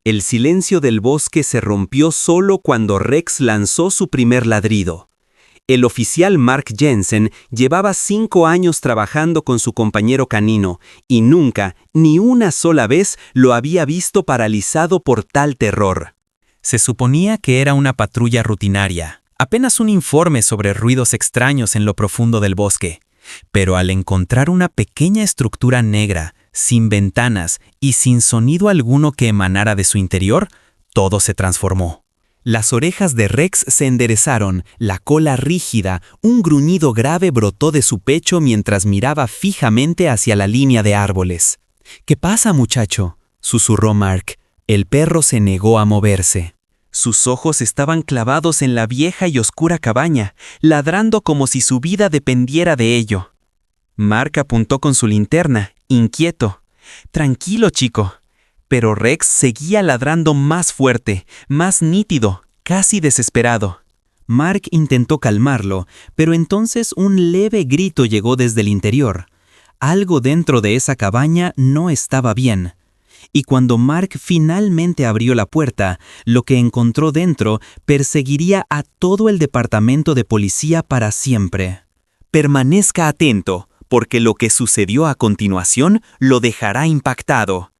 El silencio del bosque se rompió solo cuando Rex lanzó su primer ladrido. El oficial Mark Jensen llevaba 5 años trabajando con su compañero canino y nunca, ni una sola vez, lo había visto paralizado por tal terror. Se suponía que era una patrulla rutinaria, apenas un informe sobre ruidos extraños en lo profundo del bosque. Pero al encontrar una pequeña estructura negra, sin ventanas y sin sonido alguno que emanara de su interior, todo se transformó. Las orejas de Rex se enderezaron, la cola rígida, un gruñido grave brotó de su pecho mientras miraba fijamente hacia la línea de árboles. «¿Qué pasa, muchacho?», susurró Mark. El perro se negó a moverse. Sus ojos estaban clavados en la vieja y oscura cabaña, ladrando como si su vida dependiera de ello. Mark apuntó con su linterna, inquieto. «Tranquilo, chico». Pero Rex seguía ladrando más fuerte, más nítido, casi desesperado. Mark intentó calmarlo, pero entonces un leve grito llegó desde el interior. Algo dentro de esa cabaña no estaba bien. Y cuando Mark finalmente abrió la puerta, lo que encontró dentro perseguiría a todo el departamento de policía para siempre. Permanezca atento, porque lo que sucedió a continuación lo dejará impactado.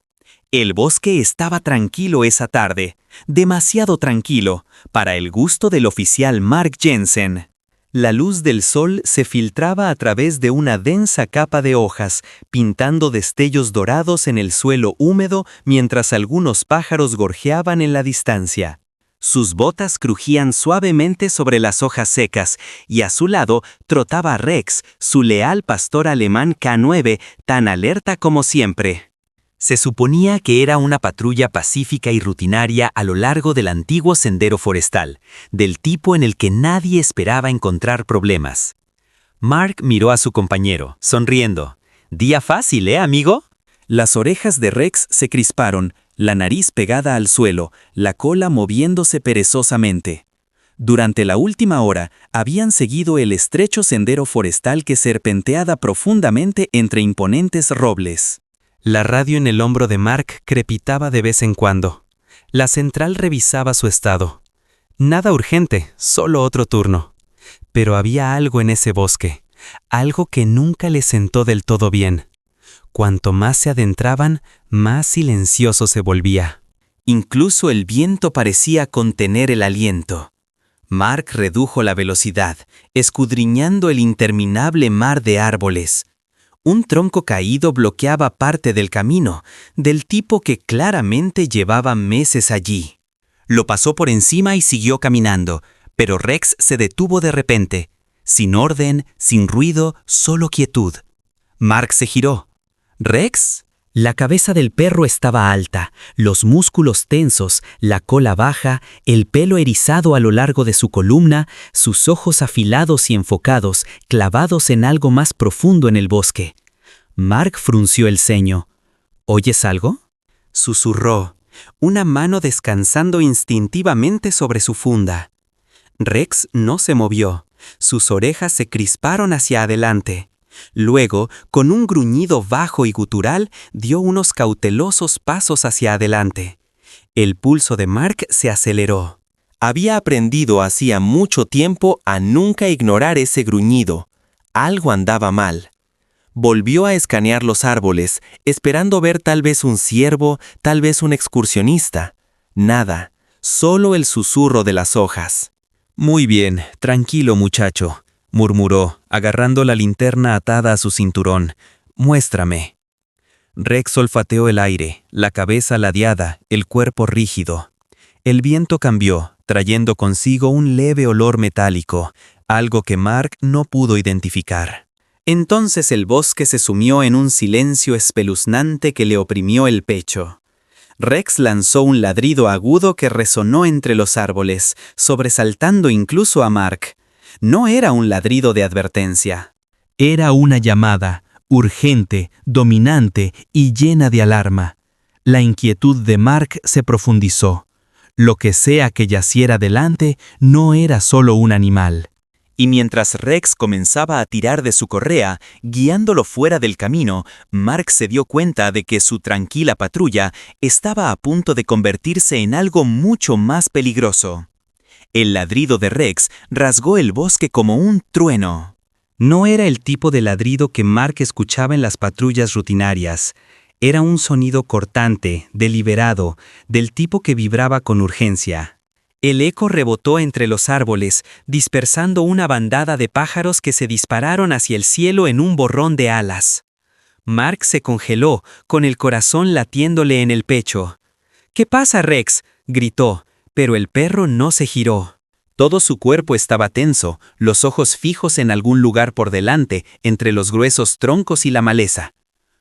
El bosque estaba tranquilo esa tarde, demasiado tranquilo, para el gusto del oficial Mark Jensen. La luz del sol se filtraba a través de una densa capa de hojas, pintando destellos dorados en el suelo húmedo mientras algunos pájaros gorjeaban en la distancia. Sus botas crujían suavemente sobre las hojas secas, y a su lado trotaba Rex, su leal pastor alemán K9, tan alerta como siempre. Se suponía que era una patrulla pacífica y rutinaria a lo largo del antiguo sendero forestal, del tipo en el que nadie esperaba encontrar problemas. Mark miró a su compañero, sonriendo. «Día fácil, amigo?» Las orejas de Rex se crisparon, la nariz pegada al suelo, la cola moviéndose perezosamente. Durante la última hora, habían seguido el estrecho sendero forestal que serpenteaba profundamente entre imponentes robles. La radio en el hombro de Mark crepitaba de vez en cuando. La central revisaba su estado. Nada urgente, solo otro turno. Pero había algo en ese bosque, algo que nunca le sentó del todo bien. Cuanto más se adentraban, más silencioso se volvía. Incluso el viento parecía contener el aliento. Mark redujo la velocidad, escudriñando el interminable mar de árboles. Un tronco caído bloqueaba parte del camino, del tipo que claramente llevaba meses allí. Lo pasó por encima y siguió caminando, pero Rex se detuvo de repente. Sin orden, sin ruido, solo quietud. Mark se giró. «¿Rex?» La cabeza del perro estaba alta, los músculos tensos, la cola baja, el pelo erizado a lo largo de su columna, sus ojos afilados y enfocados, clavados en algo más profundo en el bosque. Mark frunció el ceño. «¿Oyes algo?», susurró, una mano descansando instintivamente sobre su funda. Rex no se movió, sus orejas se crisparon hacia adelante. Luego, con un gruñido bajo y gutural, dio unos cautelosos pasos hacia adelante. El pulso de Mark se aceleró. Había aprendido hacía mucho tiempo a nunca ignorar ese gruñido. Algo andaba mal. Volvió a escanear los árboles, esperando ver tal vez un ciervo, tal vez un excursionista. Nada, solo el susurro de las hojas. «Muy bien, tranquilo, muchacho», murmuró, agarrando la linterna atada a su cinturón. «Muéstrame». Rex olfateó el aire, la cabeza ladeada, el cuerpo rígido. El viento cambió, trayendo consigo un leve olor metálico, algo que Mark no pudo identificar. Entonces el bosque se sumió en un silencio espeluznante que le oprimió el pecho. Rex lanzó un ladrido agudo que resonó entre los árboles, sobresaltando incluso a Mark. No era un ladrido de advertencia. Era una llamada, urgente, dominante y llena de alarma. La inquietud de Mark se profundizó. Lo que sea que yaciera delante no era solo un animal. Y mientras Rex comenzaba a tirar de su correa, guiándolo fuera del camino, Mark se dio cuenta de que su tranquila patrulla estaba a punto de convertirse en algo mucho más peligroso. El ladrido de Rex rasgó el bosque como un trueno. No era el tipo de ladrido que Mark escuchaba en las patrullas rutinarias. Era un sonido cortante, deliberado, del tipo que vibraba con urgencia. El eco rebotó entre los árboles, dispersando una bandada de pájaros que se dispararon hacia el cielo en un borrón de alas. Mark se congeló, con el corazón latiéndole en el pecho. «¿Qué pasa, Rex?», gritó, pero el perro no se giró. Todo su cuerpo estaba tenso, los ojos fijos en algún lugar por delante, entre los gruesos troncos y la maleza.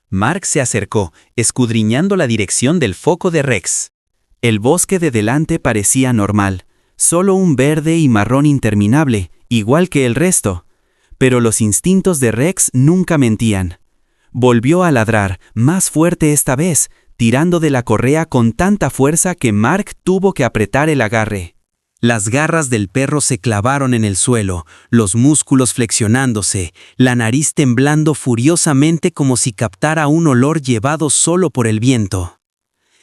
Mark se acercó, escudriñando la dirección del foco de Rex. El bosque de delante parecía normal, solo un verde y marrón interminable, igual que el resto. Pero los instintos de Rex nunca mentían. Volvió a ladrar, más fuerte esta vez, tirando de la correa con tanta fuerza que Mark tuvo que apretar el agarre. Las garras del perro se clavaron en el suelo, los músculos flexionándose, la nariz temblando furiosamente como si captara un olor llevado solo por el viento.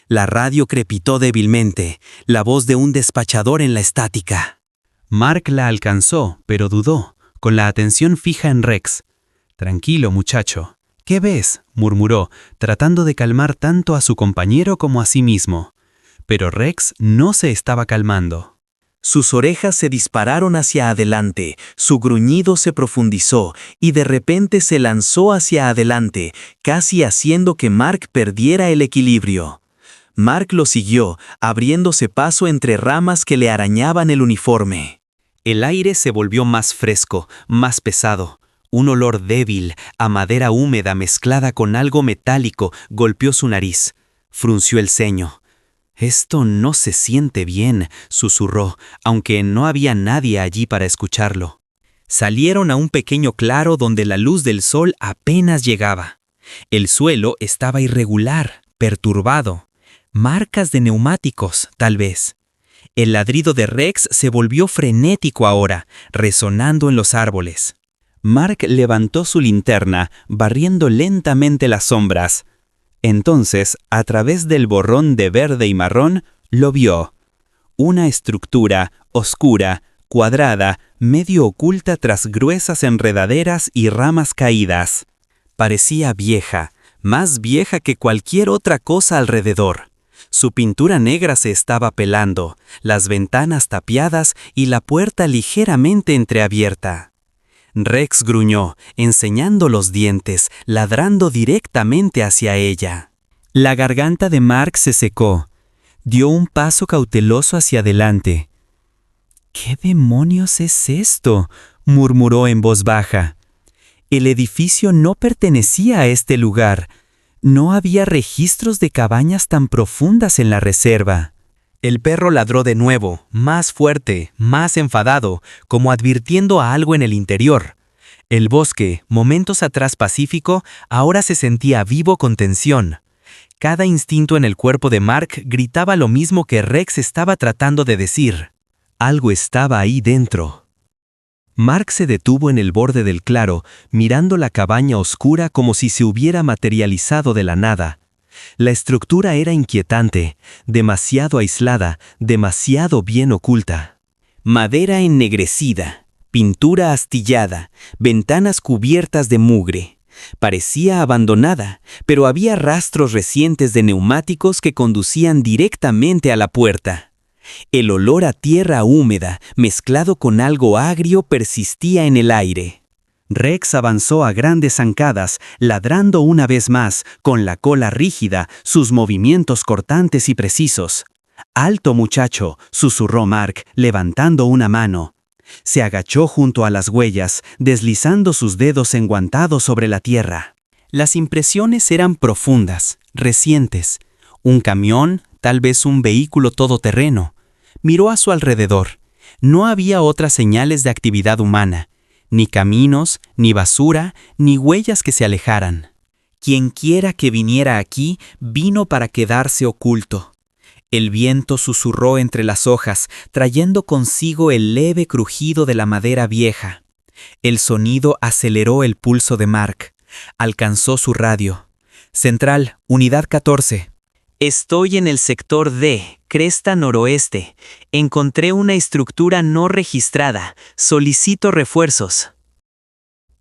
La radio crepitó débilmente, la voz de un despachador en la estática. Mark la alcanzó, pero dudó, con la atención fija en Rex. «Tranquilo, muchacho». «¿Qué ves?», murmuró, tratando de calmar tanto a su compañero como a sí mismo. Pero Rex no se estaba calmando. Sus orejas se dispararon hacia adelante, su gruñido se profundizó y de repente se lanzó hacia adelante, casi haciendo que Mark perdiera el equilibrio. Mark lo siguió, abriéndose paso entre ramas que le arañaban el uniforme. El aire se volvió más fresco, más pesado. Un olor débil, a madera húmeda mezclada con algo metálico, golpeó su nariz. Frunció el ceño. «Esto no se siente bien», susurró, aunque no había nadie allí para escucharlo. Salieron a un pequeño claro donde la luz del sol apenas llegaba. El suelo estaba irregular, perturbado. Marcas de neumáticos, tal vez. El ladrido de Rex se volvió frenético ahora, resonando en los árboles. Mark levantó su linterna, barriendo lentamente las sombras. Entonces, a través del borrón de verde y marrón, lo vio. Una estructura, oscura, cuadrada, medio oculta tras gruesas enredaderas y ramas caídas. Parecía vieja, más vieja que cualquier otra cosa alrededor. Su pintura negra se estaba pelando, las ventanas tapiadas y la puerta ligeramente entreabierta. Rex gruñó, enseñando los dientes, ladrando directamente hacia ella. La garganta de Mark se secó. Dio un paso cauteloso hacia adelante. «¿Qué demonios es esto?», murmuró en voz baja. El edificio no pertenecía a este lugar. No había registros de cabañas tan profundas en la reserva. El perro ladró de nuevo, más fuerte, más enfadado, como advirtiendo a algo en el interior. El bosque, momentos atrás pacífico, ahora se sentía vivo con tensión. Cada instinto en el cuerpo de Mark gritaba lo mismo que Rex estaba tratando de decir. Algo estaba ahí dentro. Mark se detuvo en el borde del claro, mirando la cabaña oscura como si se hubiera materializado de la nada. La estructura era inquietante, demasiado aislada, demasiado bien oculta. Madera ennegrecida, pintura astillada, ventanas cubiertas de mugre. Parecía abandonada, pero había rastros recientes de neumáticos que conducían directamente a la puerta. El olor a tierra húmeda, mezclado con algo agrio, persistía en el aire. Rex avanzó a grandes zancadas, ladrando una vez más, con la cola rígida, sus movimientos cortantes y precisos. «Alto, muchacho», susurró Mark, levantando una mano. Se agachó junto a las huellas, deslizando sus dedos enguantados sobre la tierra. Las impresiones eran profundas, recientes. Un camión, tal vez un vehículo todoterreno. Miró a su alrededor. No había otras señales de actividad humana. Ni caminos, ni basura, ni huellas que se alejaran. Quienquiera que viniera aquí, vino para quedarse oculto. El viento susurró entre las hojas, trayendo consigo el leve crujido de la madera vieja. El sonido aceleró el pulso de Mark. Alcanzó su radio. Central, Unidad 14. Estoy en el sector D, cresta noroeste. Encontré una estructura no registrada. Solicito refuerzos.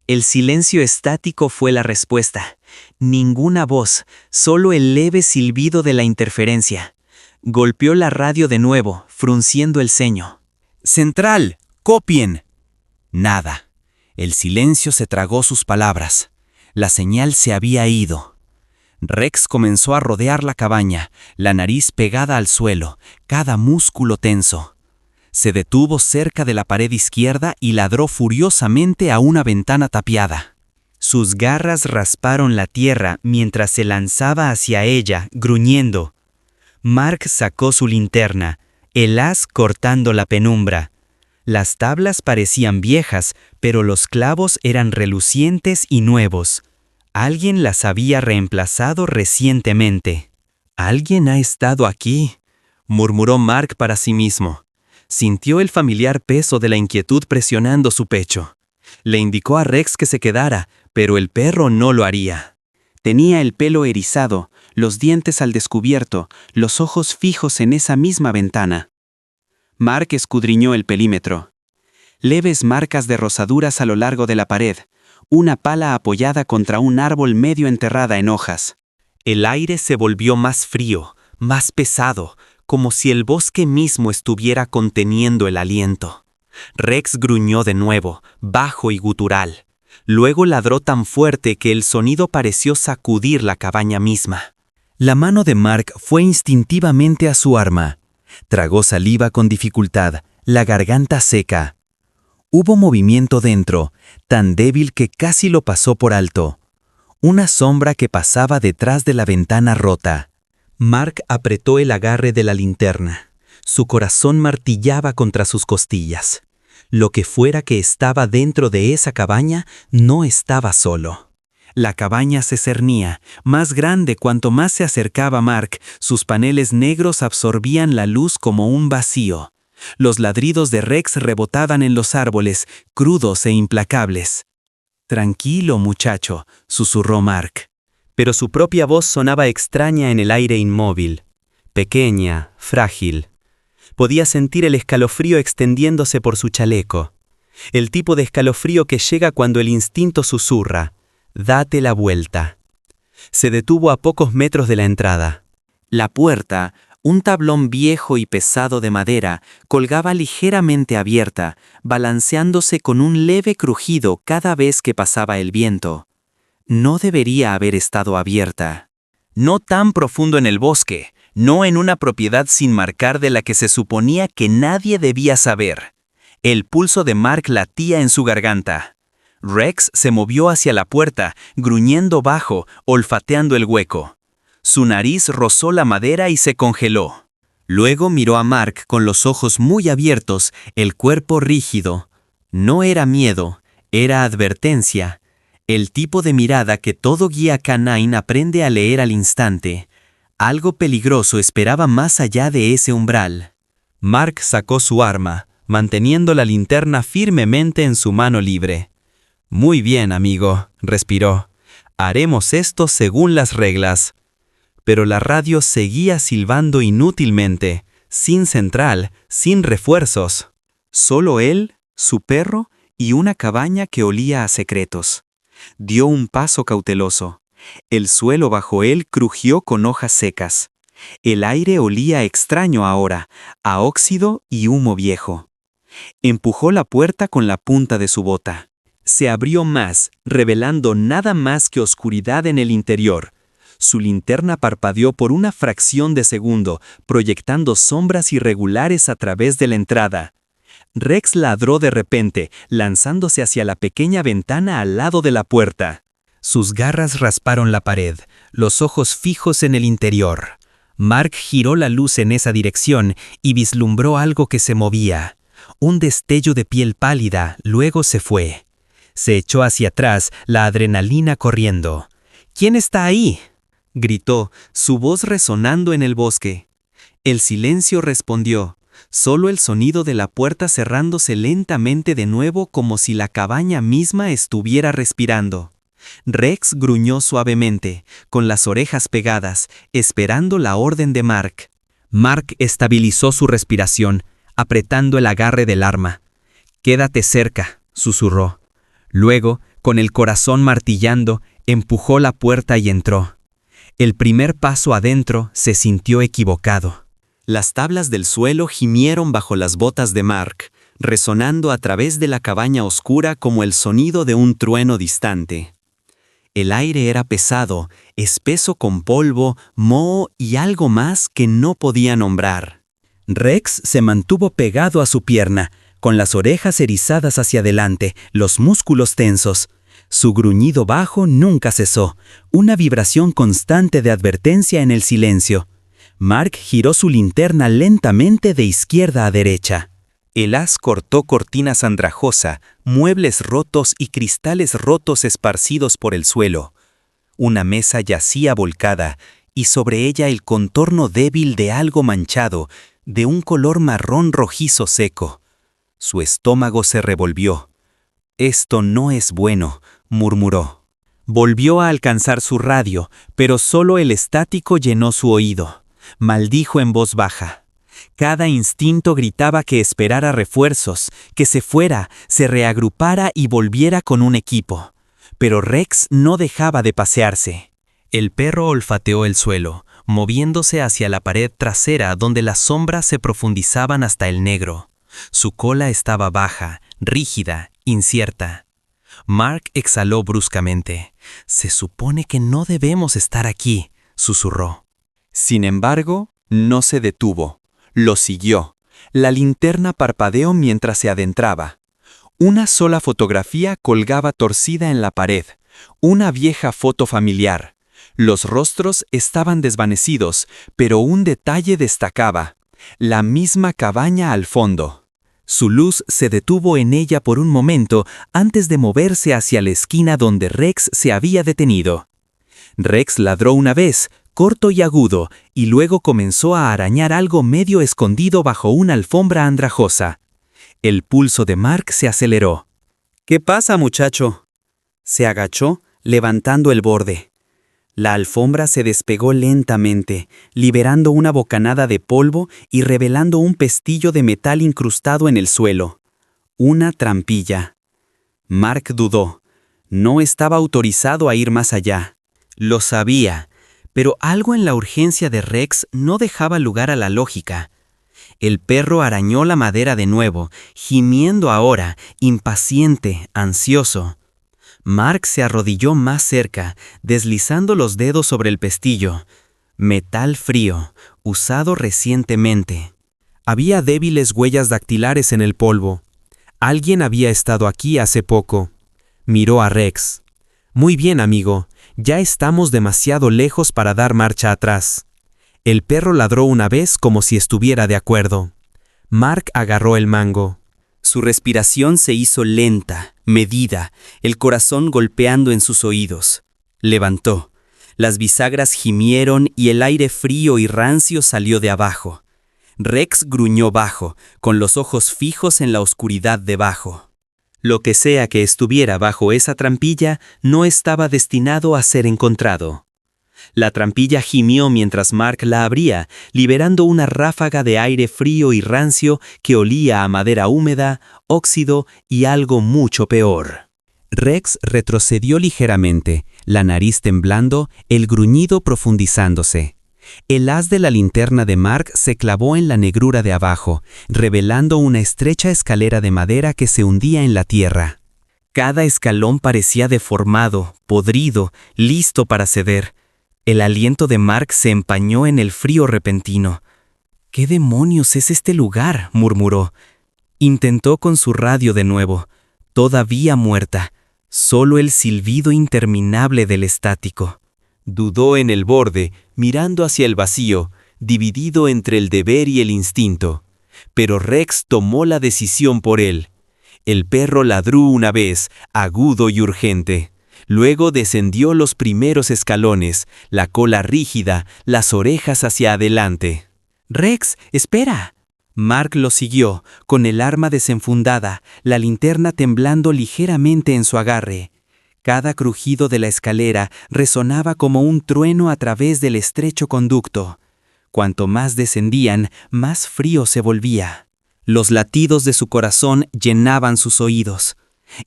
El silencio estático fue la respuesta. Ninguna voz, solo el leve silbido de la interferencia. Golpeó la radio de nuevo, frunciendo el ceño. Central, copien. Nada. El silencio se tragó sus palabras. La señal se había ido. Rex comenzó a rodear la cabaña, la nariz pegada al suelo, cada músculo tenso. Se detuvo cerca de la pared izquierda y ladró furiosamente a una ventana tapiada. Sus garras rasparon la tierra mientras se lanzaba hacia ella, gruñendo. Mark sacó su linterna, el haz cortando la penumbra. Las tablas parecían viejas, pero los clavos eran relucientes y nuevos. Alguien las había reemplazado recientemente. «Alguien ha estado aquí», murmuró Mark para sí mismo. Sintió el familiar peso de la inquietud presionando su pecho. Le indicó a Rex que se quedara, pero el perro no lo haría. Tenía el pelo erizado, los dientes al descubierto, los ojos fijos en esa misma ventana. Mark escudriñó el perímetro. Leves marcas de rozaduras a lo largo de la pared, una pala apoyada contra un árbol medio enterrada en hojas. El aire se volvió más frío, más pesado, como si el bosque mismo estuviera conteniendo el aliento. Rex gruñó de nuevo, bajo y gutural. Luego ladró tan fuerte que el sonido pareció sacudir la cabaña misma. La mano de Mark fue instintivamente a su arma. Tragó saliva con dificultad, la garganta seca. Hubo movimiento dentro, tan débil que casi lo pasó por alto. Una sombra que pasaba detrás de la ventana rota. Mark apretó el agarre de la linterna. Su corazón martillaba contra sus costillas. Lo que fuera que estaba dentro de esa cabaña no estaba solo. La cabaña se cernía, más grande cuanto más se acercaba Mark. Sus paneles negros absorbían la luz como un vacío. Los ladridos de Rex rebotaban en los árboles, crudos e implacables. «Tranquilo, muchacho», susurró Mark. Pero su propia voz sonaba extraña en el aire inmóvil. Pequeña, frágil. Podía sentir el escalofrío extendiéndose por su chaleco. El tipo de escalofrío que llega cuando el instinto susurra: «Date la vuelta». Se detuvo a pocos metros de la entrada. La puerta, un tablón viejo y pesado de madera, colgaba ligeramente abierta, balanceándose con un leve crujido cada vez que pasaba el viento. No debería haber estado abierta. No tan profundo en el bosque, no en una propiedad sin marcar de la que se suponía que nadie debía saber. El pulso de Mark latía en su garganta. Rex se movió hacia la puerta, gruñendo bajo, olfateando el hueco. Su nariz rozó la madera y se congeló. Luego miró a Mark con los ojos muy abiertos, el cuerpo rígido. No era miedo, era advertencia. El tipo de mirada que todo guía canine aprende a leer al instante. Algo peligroso esperaba más allá de ese umbral. Mark sacó su arma, manteniendo la linterna firmemente en su mano libre. «Muy bien, amigo», respiró. «Haremos esto según las reglas». Pero la radio seguía silbando inútilmente, sin central, sin refuerzos. Solo él, su perro y una cabaña que olía a secretos. Dio un paso cauteloso. El suelo bajo él crujió con hojas secas. El aire olía extraño ahora, a óxido y humo viejo. Empujó la puerta con la punta de su bota. Se abrió más, revelando nada más que oscuridad en el interior. Su linterna parpadeó por una fracción de segundo, proyectando sombras irregulares a través de la entrada. Rex ladró de repente, lanzándose hacia la pequeña ventana al lado de la puerta. Sus garras rasparon la pared, los ojos fijos en el interior. Mark giró la luz en esa dirección y vislumbró algo que se movía. Un destello de piel pálida, luego se fue. Se echó hacia atrás, la adrenalina corriendo. «¿Quién está ahí?», gritó, su voz resonando en el bosque. El silencio respondió, solo el sonido de la puerta cerrándose lentamente de nuevo como si la cabaña misma estuviera respirando. Rex gruñó suavemente, con las orejas pegadas, esperando la orden de Mark. Mark estabilizó su respiración, apretando el agarre del arma. «Quédate cerca», susurró. Luego, con el corazón martillando, empujó la puerta y entró. El primer paso adentro se sintió equivocado. Las tablas del suelo gimieron bajo las botas de Mark, resonando a través de la cabaña oscura como el sonido de un trueno distante. El aire era pesado, espeso con polvo, moho y algo más que no podía nombrar. Rex se mantuvo pegado a su pierna, con las orejas erizadas hacia adelante, los músculos tensos. Su gruñido bajo nunca cesó, una vibración constante de advertencia en el silencio. Mark giró su linterna lentamente de izquierda a derecha. El haz cortó cortinas andrajosa, muebles rotos y cristales rotos esparcidos por el suelo. Una mesa yacía volcada, y sobre ella el contorno débil de algo manchado, de un color marrón rojizo seco. Su estómago se revolvió. «Esto no es bueno», murmuró. Volvió a alcanzar su radio, pero solo el estático llenó su oído. Maldijo en voz baja. Cada instinto gritaba que esperara refuerzos, que se fuera, se reagrupara y volviera con un equipo. Pero Rex no dejaba de pasearse. El perro olfateó el suelo, moviéndose hacia la pared trasera donde las sombras se profundizaban hasta el negro. Su cola estaba baja, rígida, incierta. Mark exhaló bruscamente. «Se supone que no debemos estar aquí», susurró. Sin embargo, no se detuvo. Lo siguió. La linterna parpadeó mientras se adentraba. Una sola fotografía colgaba torcida en la pared. Una vieja foto familiar. Los rostros estaban desvanecidos, pero un detalle destacaba. La misma cabaña al fondo. Su luz se detuvo en ella por un momento antes de moverse hacia la esquina donde Rex se había detenido. Rex ladró una vez, corto y agudo, y luego comenzó a arañar algo medio escondido bajo una alfombra andrajosa. El pulso de Mark se aceleró. «¿Qué pasa, muchacho?». Se agachó, levantando el borde. La alfombra se despegó lentamente, liberando una bocanada de polvo y revelando un pestillo de metal incrustado en el suelo. Una trampilla. Mark dudó. No estaba autorizado a ir más allá. Lo sabía, pero algo en la urgencia de Rex no dejaba lugar a la lógica. El perro arañó la madera de nuevo, gimiendo ahora, impaciente, ansioso. Mark se arrodilló más cerca, deslizando los dedos sobre el pestillo. Metal frío, usado recientemente. Había débiles huellas dactilares en el polvo. Alguien había estado aquí hace poco. Miró a Rex. «Muy bien, amigo. Ya estamos demasiado lejos para dar marcha atrás». El perro ladró una vez como si estuviera de acuerdo. Mark agarró el mango. Su respiración se hizo lenta, medida, el corazón golpeando en sus oídos. Levantó. Las bisagras gimieron y el aire frío y rancio salió de abajo. Rex gruñó bajo, con los ojos fijos en la oscuridad debajo. Lo que sea que estuviera bajo esa trampilla no estaba destinado a ser encontrado. La trampilla gimió mientras Mark la abría, liberando una ráfaga de aire frío y rancio que olía a madera húmeda, óxido y algo mucho peor. Rex retrocedió ligeramente, la nariz temblando, el gruñido profundizándose. El haz de la linterna de Mark se clavó en la negrura de abajo, revelando una estrecha escalera de madera que se hundía en la tierra. Cada escalón parecía deformado, podrido, listo para ceder. El aliento de Mark se empañó en el frío repentino. «¿Qué demonios es este lugar?», murmuró. Intentó con su radio de nuevo. Todavía muerta. Solo el silbido interminable del estático. Dudó en el borde, mirando hacia el vacío, dividido entre el deber y el instinto. Pero Rex tomó la decisión por él. El perro ladró una vez, agudo y urgente. Luego descendió los primeros escalones, la cola rígida, las orejas hacia adelante. «Rex, espera». Mark lo siguió, con el arma desenfundada, la linterna temblando ligeramente en su agarre. Cada crujido de la escalera resonaba como un trueno a través del estrecho conducto. Cuanto más descendían, más frío se volvía. Los latidos de su corazón llenaban sus oídos.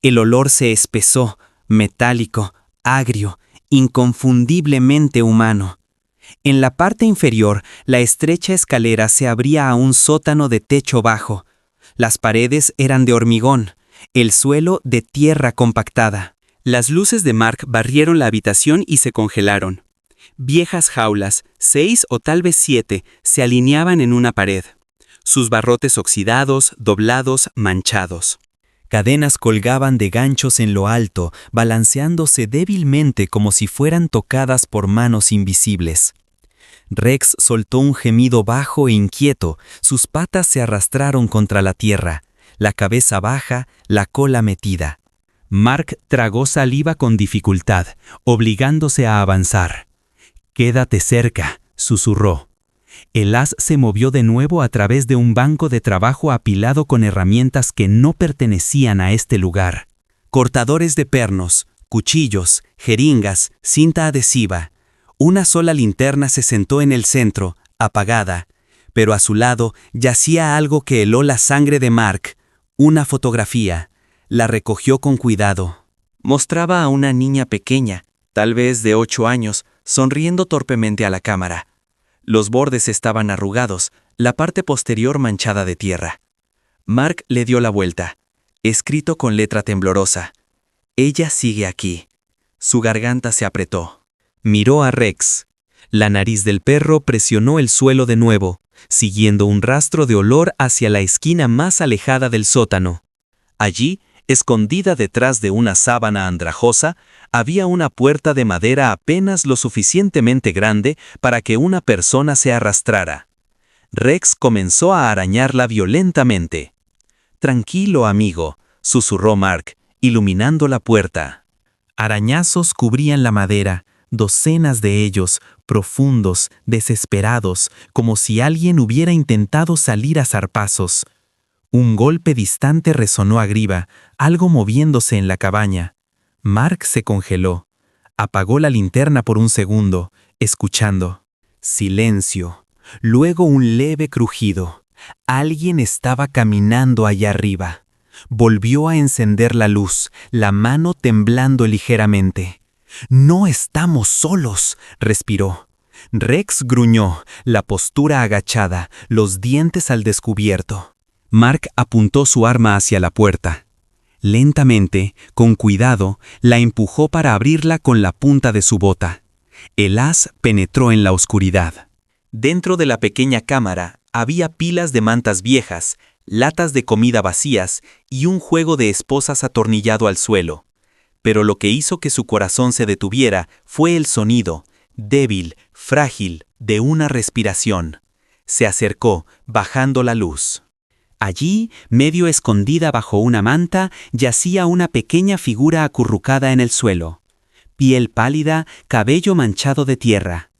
El olor se espesó, metálico, agrio, inconfundiblemente humano. En la parte inferior, la estrecha escalera se abría a un sótano de techo bajo. Las paredes eran de hormigón, el suelo de tierra compactada. Las luces de Mark barrieron la habitación y se congelaron. Viejas jaulas, 6 o tal vez 7, se alineaban en una pared. Sus barrotes oxidados, doblados, manchados. Cadenas colgaban de ganchos en lo alto, balanceándose débilmente como si fueran tocadas por manos invisibles. Rex soltó un gemido bajo e inquieto, sus patas se arrastraron contra la tierra, la cabeza baja, la cola metida. Mark tragó saliva con dificultad, obligándose a avanzar. «Quédate cerca», susurró. El haz se movió de nuevo a través de un banco de trabajo apilado con herramientas que no pertenecían a este lugar. Cortadores de pernos, cuchillos, jeringas, cinta adhesiva. Una sola linterna se sentó en el centro, apagada, pero a su lado yacía algo que heló la sangre de Mark, una fotografía. La recogió con cuidado. Mostraba a una niña pequeña, tal vez de 8 años, sonriendo torpemente a la cámara. Los bordes estaban arrugados, la parte posterior manchada de tierra. Mark le dio la vuelta, escrito con letra temblorosa. «Ella sigue aquí». Su garganta se apretó. Miró a Rex. La nariz del perro presionó el suelo de nuevo, siguiendo un rastro de olor hacia la esquina más alejada del sótano. Allí, escondida detrás de una sábana andrajosa, había una puerta de madera apenas lo suficientemente grande para que una persona se arrastrara. Rex comenzó a arañarla violentamente. «Tranquilo, amigo», susurró Mark, iluminando la puerta. Arañazos cubrían la madera, docenas de ellos, profundos, desesperados, como si alguien hubiera intentado salir a zarpazos. Un golpe distante resonó arriba, algo moviéndose en la cabaña. Mark se congeló. Apagó la linterna por un segundo, escuchando. Silencio. Luego un leve crujido. Alguien estaba caminando allá arriba. Volvió a encender la luz, la mano temblando ligeramente. «No estamos solos», respiró. Rex gruñó, la postura agachada, los dientes al descubierto. Mark apuntó su arma hacia la puerta. Lentamente, con cuidado, la empujó para abrirla con la punta de su bota. El haz penetró en la oscuridad. Dentro de la pequeña cámara había pilas de mantas viejas, latas de comida vacías y un juego de esposas atornillado al suelo. Pero lo que hizo que su corazón se detuviera fue el sonido, débil, frágil, de una respiración. Se acercó, bajando la luz. Allí, medio escondida bajo una manta, yacía una pequeña figura acurrucada en el suelo. Piel pálida, cabello manchado de tierra.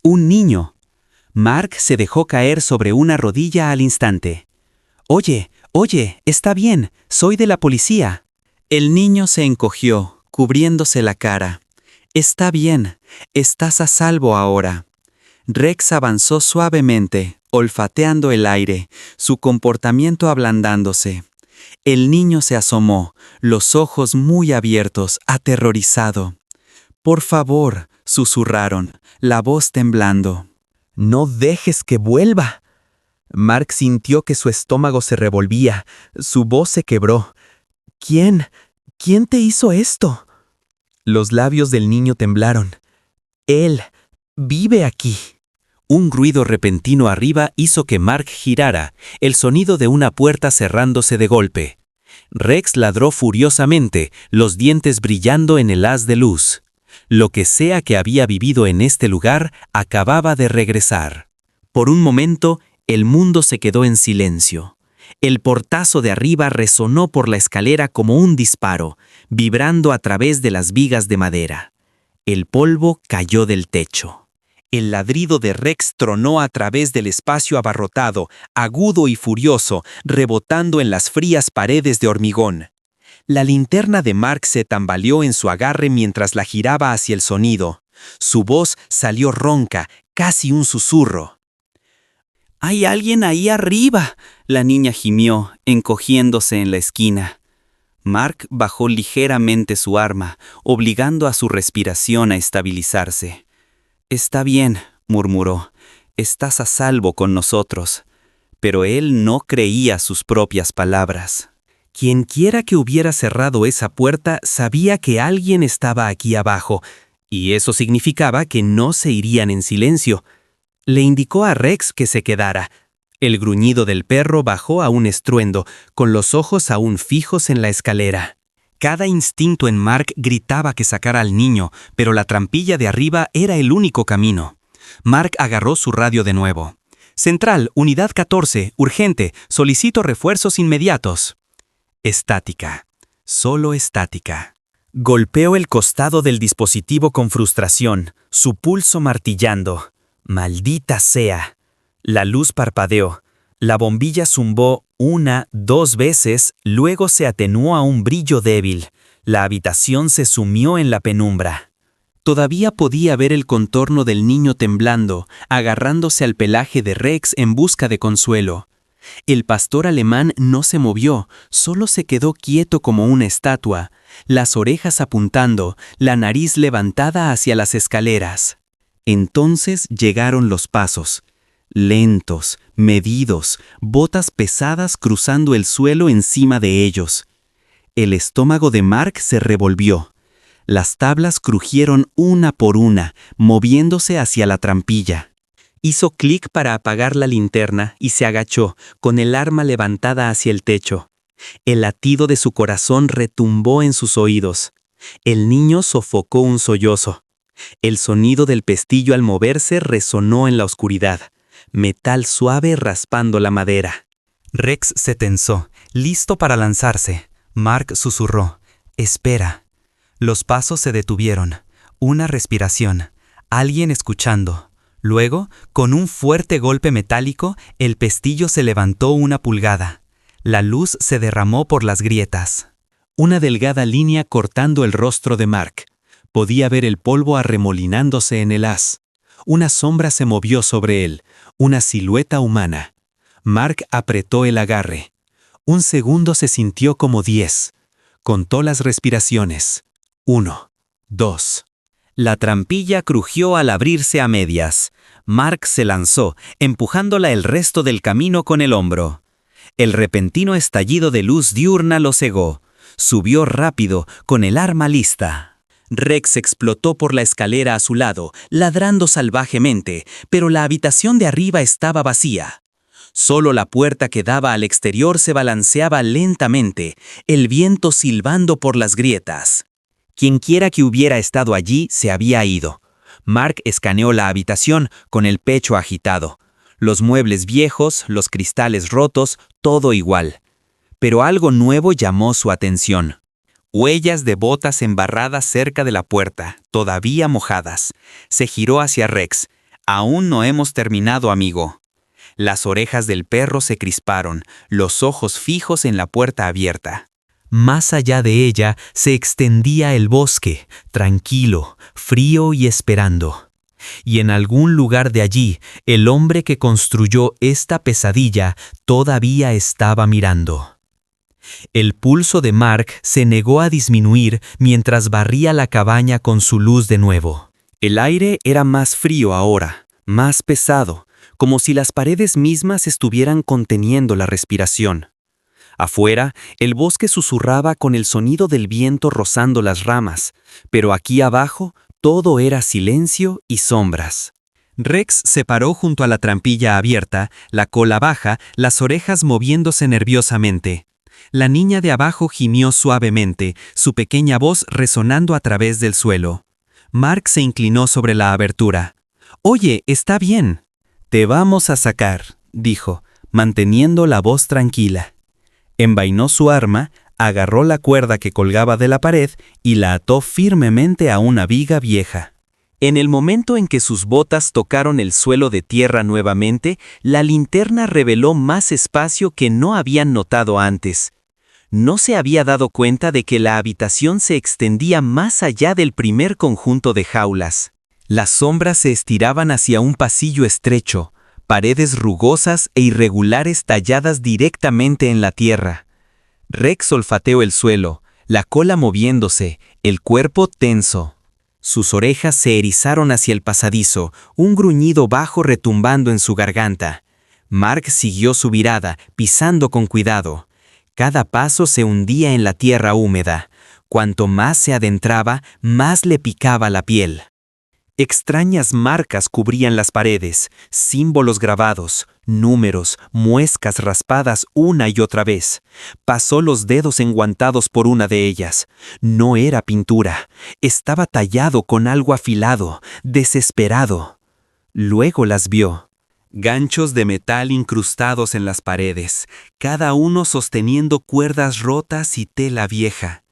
Un niño. Mark se dejó caer sobre una rodilla al instante. «Oye, está bien, soy de la policía». El niño se encogió, cubriéndose la cara. «Está bien, estás a salvo ahora». Rex avanzó suavemente, olfateando el aire, su comportamiento ablandándose. El niño se asomó, los ojos muy abiertos, aterrorizado. «Por favor», susurraron, la voz temblando. «No dejes que vuelva». Mark sintió que su estómago se revolvía, su voz se quebró. «¿Quién te hizo esto?» Los labios del niño temblaron. «Él vive aquí». Un ruido repentino arriba hizo que Mark girara, el sonido de una puerta cerrándose de golpe. Rex ladró furiosamente, los dientes brillando en el haz de luz. Lo que sea que había vivido en este lugar acababa de regresar. Por un momento, el mundo se quedó en silencio. El portazo de arriba resonó por la escalera como un disparo, vibrando a través de las vigas de madera. El polvo cayó del techo. El ladrido de Rex tronó a través del espacio abarrotado, agudo y furioso, rebotando en las frías paredes de hormigón. La linterna de Mark se tambaleó en su agarre mientras la giraba hacia el sonido. Su voz salió ronca, casi un susurro. «¡Hay alguien ahí arriba!», la niña gimió, encogiéndose en la esquina. Mark bajó ligeramente su arma, obligando a su respiración a estabilizarse. «Está bien», murmuró, «estás a salvo con nosotros». Pero él no creía sus propias palabras. Quienquiera que hubiera cerrado esa puerta sabía que alguien estaba aquí abajo, y eso significaba que no se irían en silencio. Le indicó a Rex que se quedara. El gruñido del perro bajó a un estruendo, con los ojos aún fijos en la escalera. Cada instinto en Mark gritaba que sacara al niño, pero la trampilla de arriba era el único camino. Mark agarró su radio de nuevo. «Central, unidad 14, urgente, solicito refuerzos inmediatos». Estática. Solo estática. Golpeó el costado del dispositivo con frustración, su pulso martillando. «Maldita sea». La luz parpadeó. La bombilla zumbó 1, 2 veces, luego se atenuó a un brillo débil. La habitación se sumió en la penumbra. Todavía podía ver el contorno del niño temblando, agarrándose al pelaje de Rex en busca de consuelo. El pastor alemán no se movió, solo se quedó quieto como una estatua, las orejas apuntando, la nariz levantada hacia las escaleras. Entonces llegaron los pasos. Lentos, medidos, botas pesadas cruzando el suelo encima de ellos. El estómago de Mark se revolvió. Las tablas crujieron una por una, moviéndose hacia la trampilla. Hizo clic para apagar la linterna y se agachó, con el arma levantada hacia el techo. El latido de su corazón retumbó en sus oídos. El niño sofocó un sollozo. El sonido del pestillo al moverse resonó en la oscuridad. Metal suave raspando la madera. Rex se tensó, listo para lanzarse. Mark susurró: «Espera». Los pasos se detuvieron. Una respiración. Alguien escuchando. Luego, con un fuerte golpe metálico, el pestillo se levantó 1 pulgada. La luz se derramó por las grietas. Una delgada línea cortando el rostro de Mark. Podía ver el polvo arremolinándose en el haz. Una sombra se movió sobre él, una silueta humana. Mark apretó el agarre. Un segundo se sintió como 10. Contó las respiraciones. 1, 2. La trampilla crujió al abrirse a medias. Mark se lanzó, empujándola el resto del camino con el hombro. El repentino estallido de luz diurna lo cegó. Subió rápido, con el arma lista. Rex explotó por la escalera a su lado, ladrando salvajemente, pero la habitación de arriba estaba vacía. Solo la puerta que daba al exterior se balanceaba lentamente, el viento silbando por las grietas. Quienquiera que hubiera estado allí se había ido. Mark escaneó la habitación con el pecho agitado. Los muebles viejos, los cristales rotos, todo igual. Pero algo nuevo llamó su atención. Huellas de botas embarradas cerca de la puerta, todavía mojadas. Se giró hacia Rex. «Aún no hemos terminado, amigo». Las orejas del perro se crisparon, los ojos fijos en la puerta abierta. Más allá de ella se extendía el bosque, tranquilo, frío y esperando. Y en algún lugar de allí, el hombre que construyó esta pesadilla todavía estaba mirando. El pulso de Mark se negó a disminuir mientras barría la cabaña con su luz de nuevo. El aire era más frío ahora, más pesado, como si las paredes mismas estuvieran conteniendo la respiración. Afuera, el bosque susurraba con el sonido del viento rozando las ramas, pero aquí abajo todo era silencio y sombras. Rex se paró junto a la trampilla abierta, la cola baja, las orejas moviéndose nerviosamente. La niña de abajo gimió suavemente, su pequeña voz resonando a través del suelo. Mark se inclinó sobre la abertura. «Oye, está bien». «Te vamos a sacar», dijo, manteniendo la voz tranquila. Envainó su arma, agarró la cuerda que colgaba de la pared y la ató firmemente a una viga vieja. En el momento en que sus botas tocaron el suelo de tierra nuevamente, la linterna reveló más espacio que no habían notado antes. No se había dado cuenta de que la habitación se extendía más allá del primer conjunto de jaulas. Las sombras se estiraban hacia un pasillo estrecho, paredes rugosas e irregulares talladas directamente en la tierra. Rex olfateó el suelo, la cola moviéndose, el cuerpo tenso. Sus orejas se erizaron hacia el pasadizo, un gruñido bajo retumbando en su garganta. Mark siguió su virada, pisando con cuidado. Cada paso se hundía en la tierra húmeda. Cuanto más se adentraba, más le picaba la piel. Extrañas marcas cubrían las paredes, símbolos grabados, números, muescas raspadas una y otra vez. Pasó los dedos enguantados por una de ellas. No era pintura, estaba tallado con algo afilado, desesperado. Luego las vio. Ganchos de metal incrustados en las paredes, cada uno sosteniendo cuerdas rotas y tela vieja.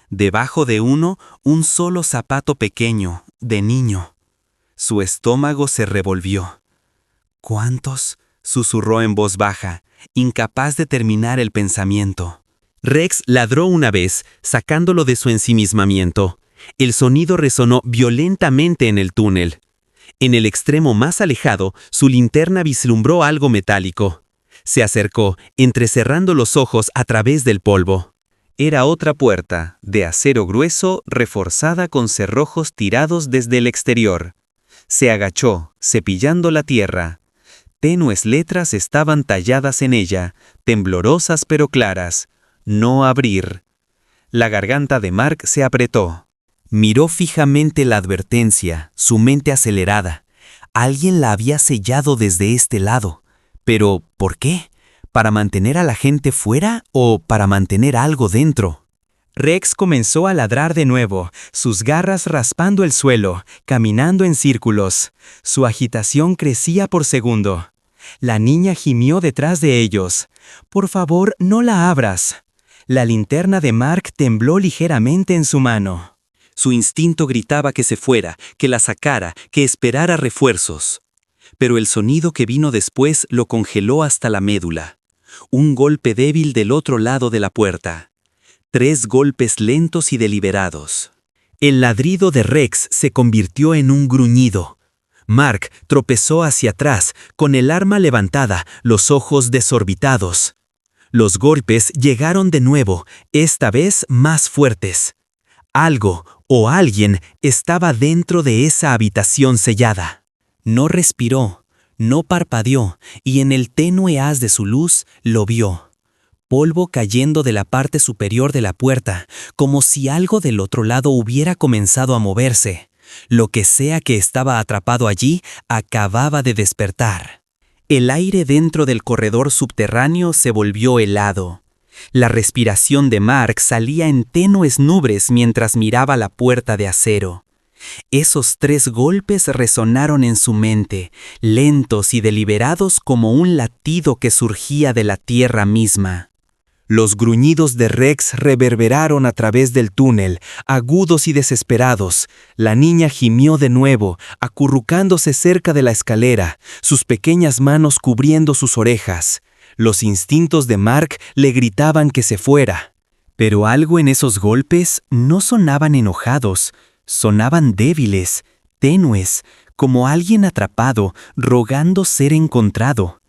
Debajo de uno, un solo zapato pequeño, de niño. Su estómago se revolvió. ¿Cuántos?, susurró en voz baja, incapaz de terminar el pensamiento. Rex ladró una vez, sacándolo de su ensimismamiento. El sonido resonó violentamente en el túnel. En el extremo más alejado, su linterna vislumbró algo metálico. Se acercó, entrecerrando los ojos a través del polvo. Era otra puerta, de acero grueso, reforzada con cerrojos tirados desde el exterior. Se agachó, cepillando la tierra. Tenues letras estaban talladas en ella, temblorosas pero claras. No abrir. La garganta de Mark se apretó. Miró fijamente la advertencia, su mente acelerada. Alguien la había sellado desde este lado. Pero, ¿por qué? ¿Para mantener a la gente fuera o para mantener algo dentro? Rex comenzó a ladrar de nuevo, sus garras raspando el suelo, caminando en círculos. Su agitación crecía por segundo. La niña gimió detrás de ellos. «Por favor, no la abras». La linterna de Mark tembló ligeramente en su mano. Su instinto gritaba que se fuera, que la sacara, que esperara refuerzos. Pero el sonido que vino después lo congeló hasta la médula. Un golpe débil del otro lado de la puerta. 3 golpes lentos y deliberados. El ladrido de Rex se convirtió en un gruñido. Mark tropezó hacia atrás, con el arma levantada, los ojos desorbitados. Los golpes llegaron de nuevo, esta vez más fuertes. Algo o alguien estaba dentro de esa habitación sellada. No respiró, no parpadeó, y en el tenue haz de su luz lo vio. Polvo cayendo de la parte superior de la puerta, como si algo del otro lado hubiera comenzado a moverse. Lo que sea que estaba atrapado allí acababa de despertar. El aire dentro del corredor subterráneo se volvió helado. La respiración de Mark salía en tenues nubes mientras miraba la puerta de acero. Esos 3 golpes resonaron en su mente, lentos y deliberados como un latido que surgía de la tierra misma. Los gruñidos de Rex reverberaron a través del túnel, agudos y desesperados. La niña gimió de nuevo, acurrucándose cerca de la escalera, sus pequeñas manos cubriendo sus orejas. Los instintos de Mark le gritaban que se fuera. Pero algo en esos golpes no sonaban enojados, sonaban débiles, tenues, como alguien atrapado, rogando ser encontrado.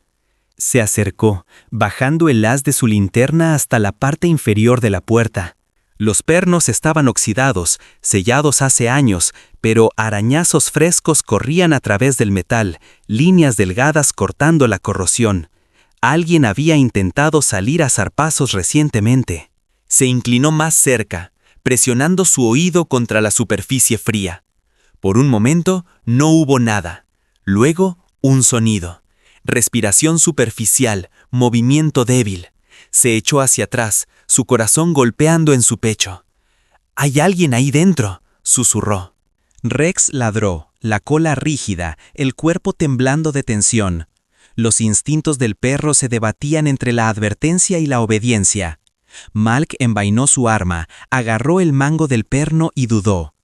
Se acercó, bajando el haz de su linterna hasta la parte inferior de la puerta. Los pernos estaban oxidados, sellados hace años, pero arañazos frescos corrían a través del metal, líneas delgadas cortando la corrosión. Alguien había intentado salir a zarpazos recientemente. Se inclinó más cerca, presionando su oído contra la superficie fría. Por un momento no hubo nada. Luego, un sonido. Respiración superficial, movimiento débil. Se echó hacia atrás, su corazón golpeando en su pecho. «Hay alguien ahí dentro», susurró. Rex ladró, la cola rígida, el cuerpo temblando de tensión. Los instintos del perro se debatían entre la advertencia y la obediencia. Malk envainó su arma, agarró el mango del perno y dudó.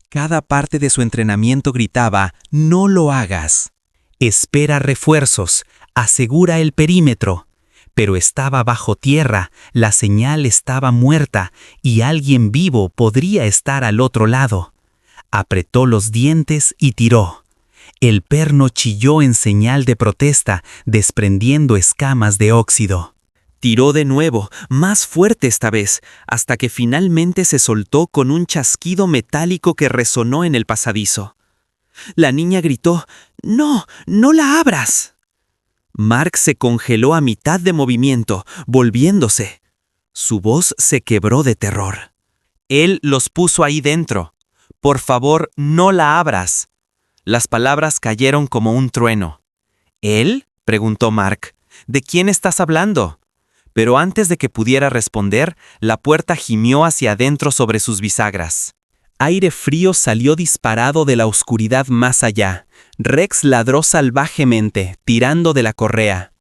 Cada parte de su entrenamiento gritaba, «No lo hagas». Espera refuerzos, asegura el perímetro. Pero estaba bajo tierra, la señal estaba muerta y alguien vivo podría estar al otro lado. Apretó los dientes y tiró. El perno chilló en señal de protesta, desprendiendo escamas de óxido. Tiró de nuevo, más fuerte esta vez, hasta que finalmente se soltó con un chasquido metálico que resonó en el pasadizo. La niña gritó, «¡No, no la abras!». Mark se congeló a mitad de movimiento, volviéndose. Su voz se quebró de terror. «Él los puso ahí dentro. Por favor, no la abras». Las palabras cayeron como un trueno. «¿Él?», preguntó Mark. «¿De quién estás hablando?». Pero antes de que pudiera responder, la puerta gimió hacia adentro sobre sus bisagras. Aire frío salió disparado de la oscuridad más allá. Rex ladró salvajemente, tirando de la correa.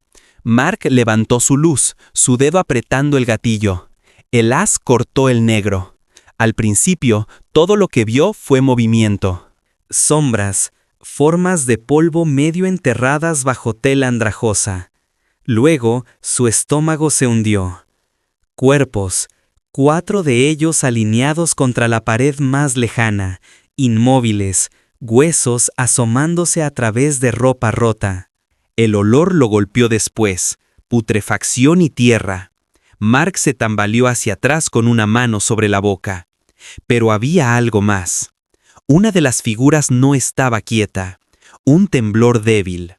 Mark levantó su luz, su dedo apretando el gatillo. El haz cortó el negro. Al principio, todo lo que vio fue movimiento. Sombras, formas de polvo medio enterradas bajo tela andrajosa. Luego, su estómago se hundió. Cuerpos, 4 de ellos alineados contra la pared más lejana, inmóviles, huesos asomándose a través de ropa rota. El olor lo golpeó después, putrefacción y tierra. Mark se tambaleó hacia atrás con una mano sobre la boca. Pero había algo más. Una de las figuras no estaba quieta. Un temblor débil.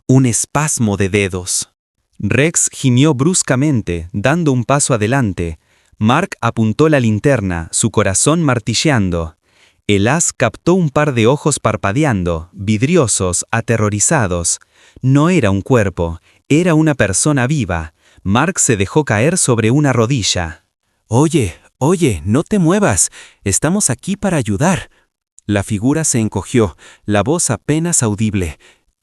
Un espasmo de dedos. Rex gimió bruscamente, dando un paso adelante. Mark apuntó la linterna, su corazón martilleando. El haz captó un par de ojos parpadeando, vidriosos, aterrorizados. No era un cuerpo, era una persona viva. Mark se dejó caer sobre una rodilla. «Oye, no te muevas, estamos aquí para ayudar». La figura se encogió, la voz apenas audible.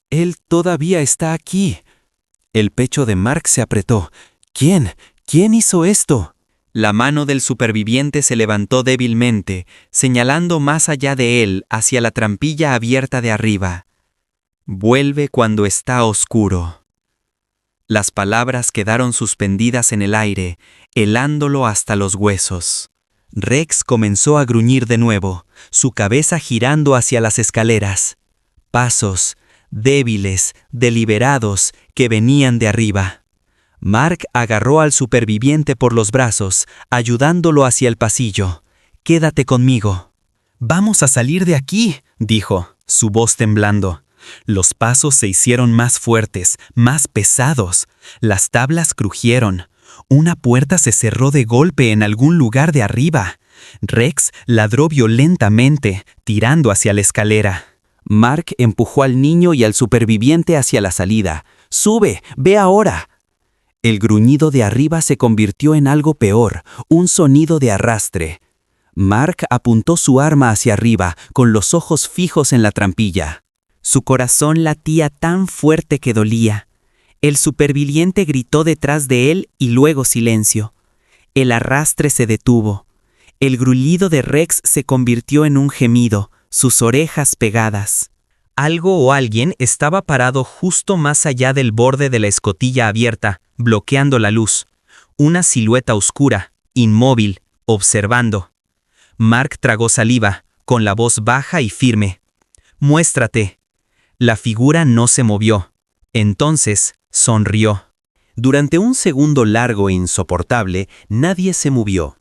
«Él todavía está aquí». El pecho de Mark se apretó. «¿Quién? ¿Quién hizo esto?». La mano del superviviente se levantó débilmente, señalando más allá de él hacia la trampilla abierta de arriba. «Vuelve cuando está oscuro». Las palabras quedaron suspendidas en el aire, helándolo hasta los huesos. Rex comenzó a gruñir de nuevo, su cabeza girando hacia las escaleras. Pasos, débiles, deliberados, que venían de arriba. Mark agarró al superviviente por los brazos, ayudándolo hacia el pasillo. «Quédate conmigo». «Vamos a salir de aquí», dijo, su voz temblando. Los pasos se hicieron más fuertes, más pesados. Las tablas crujieron. Una puerta se cerró de golpe en algún lugar de arriba. Rex ladró violentamente, tirando hacia la escalera. Mark empujó al niño y al superviviente hacia la salida. «¡Sube! ¡Ve ahora!». El gruñido de arriba se convirtió en algo peor, un sonido de arrastre. Mark apuntó su arma hacia arriba, con los ojos fijos en la trampilla. Su corazón latía tan fuerte que dolía. El superviviente gritó detrás de él y luego silencio. El arrastre se detuvo. El gruñido de Rex se convirtió en un gemido, sus orejas pegadas. Algo o alguien estaba parado justo más allá del borde de la escotilla abierta, bloqueando la luz. Una silueta oscura, inmóvil, observando. Mark tragó saliva, con la voz baja y firme. «Muéstrate». La figura no se movió. Entonces, sonrió. Durante un segundo largo e insoportable, nadie se movió.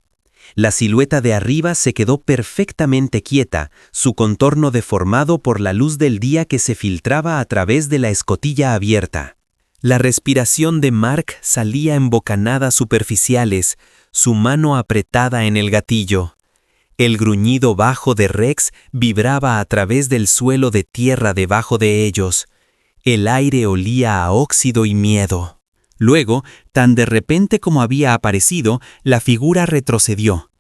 La silueta de arriba se quedó perfectamente quieta, su contorno deformado por la luz del día que se filtraba a través de la escotilla abierta. La respiración de Mark salía en bocanadas superficiales, su mano apretada en el gatillo. El gruñido bajo de Rex vibraba a través del suelo de tierra debajo de ellos. El aire olía a óxido y miedo. Luego, tan de repente como había aparecido, la figura retrocedió.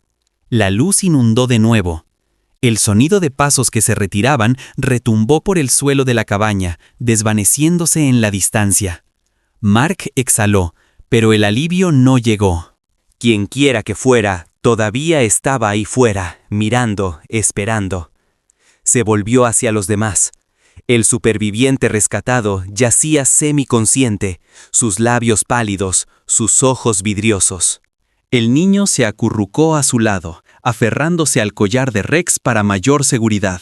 La luz inundó de nuevo. El sonido de pasos que se retiraban retumbó por el suelo de la cabaña, desvaneciéndose en la distancia. Mark exhaló, pero el alivio no llegó. «Quienquiera que fuera, Todavía estaba ahí fuera, mirando, esperando. Se volvió hacia los demás. El superviviente rescatado yacía semiconsciente, sus labios pálidos, sus ojos vidriosos. El niño se acurrucó a su lado, aferrándose al collar de Rex para mayor seguridad.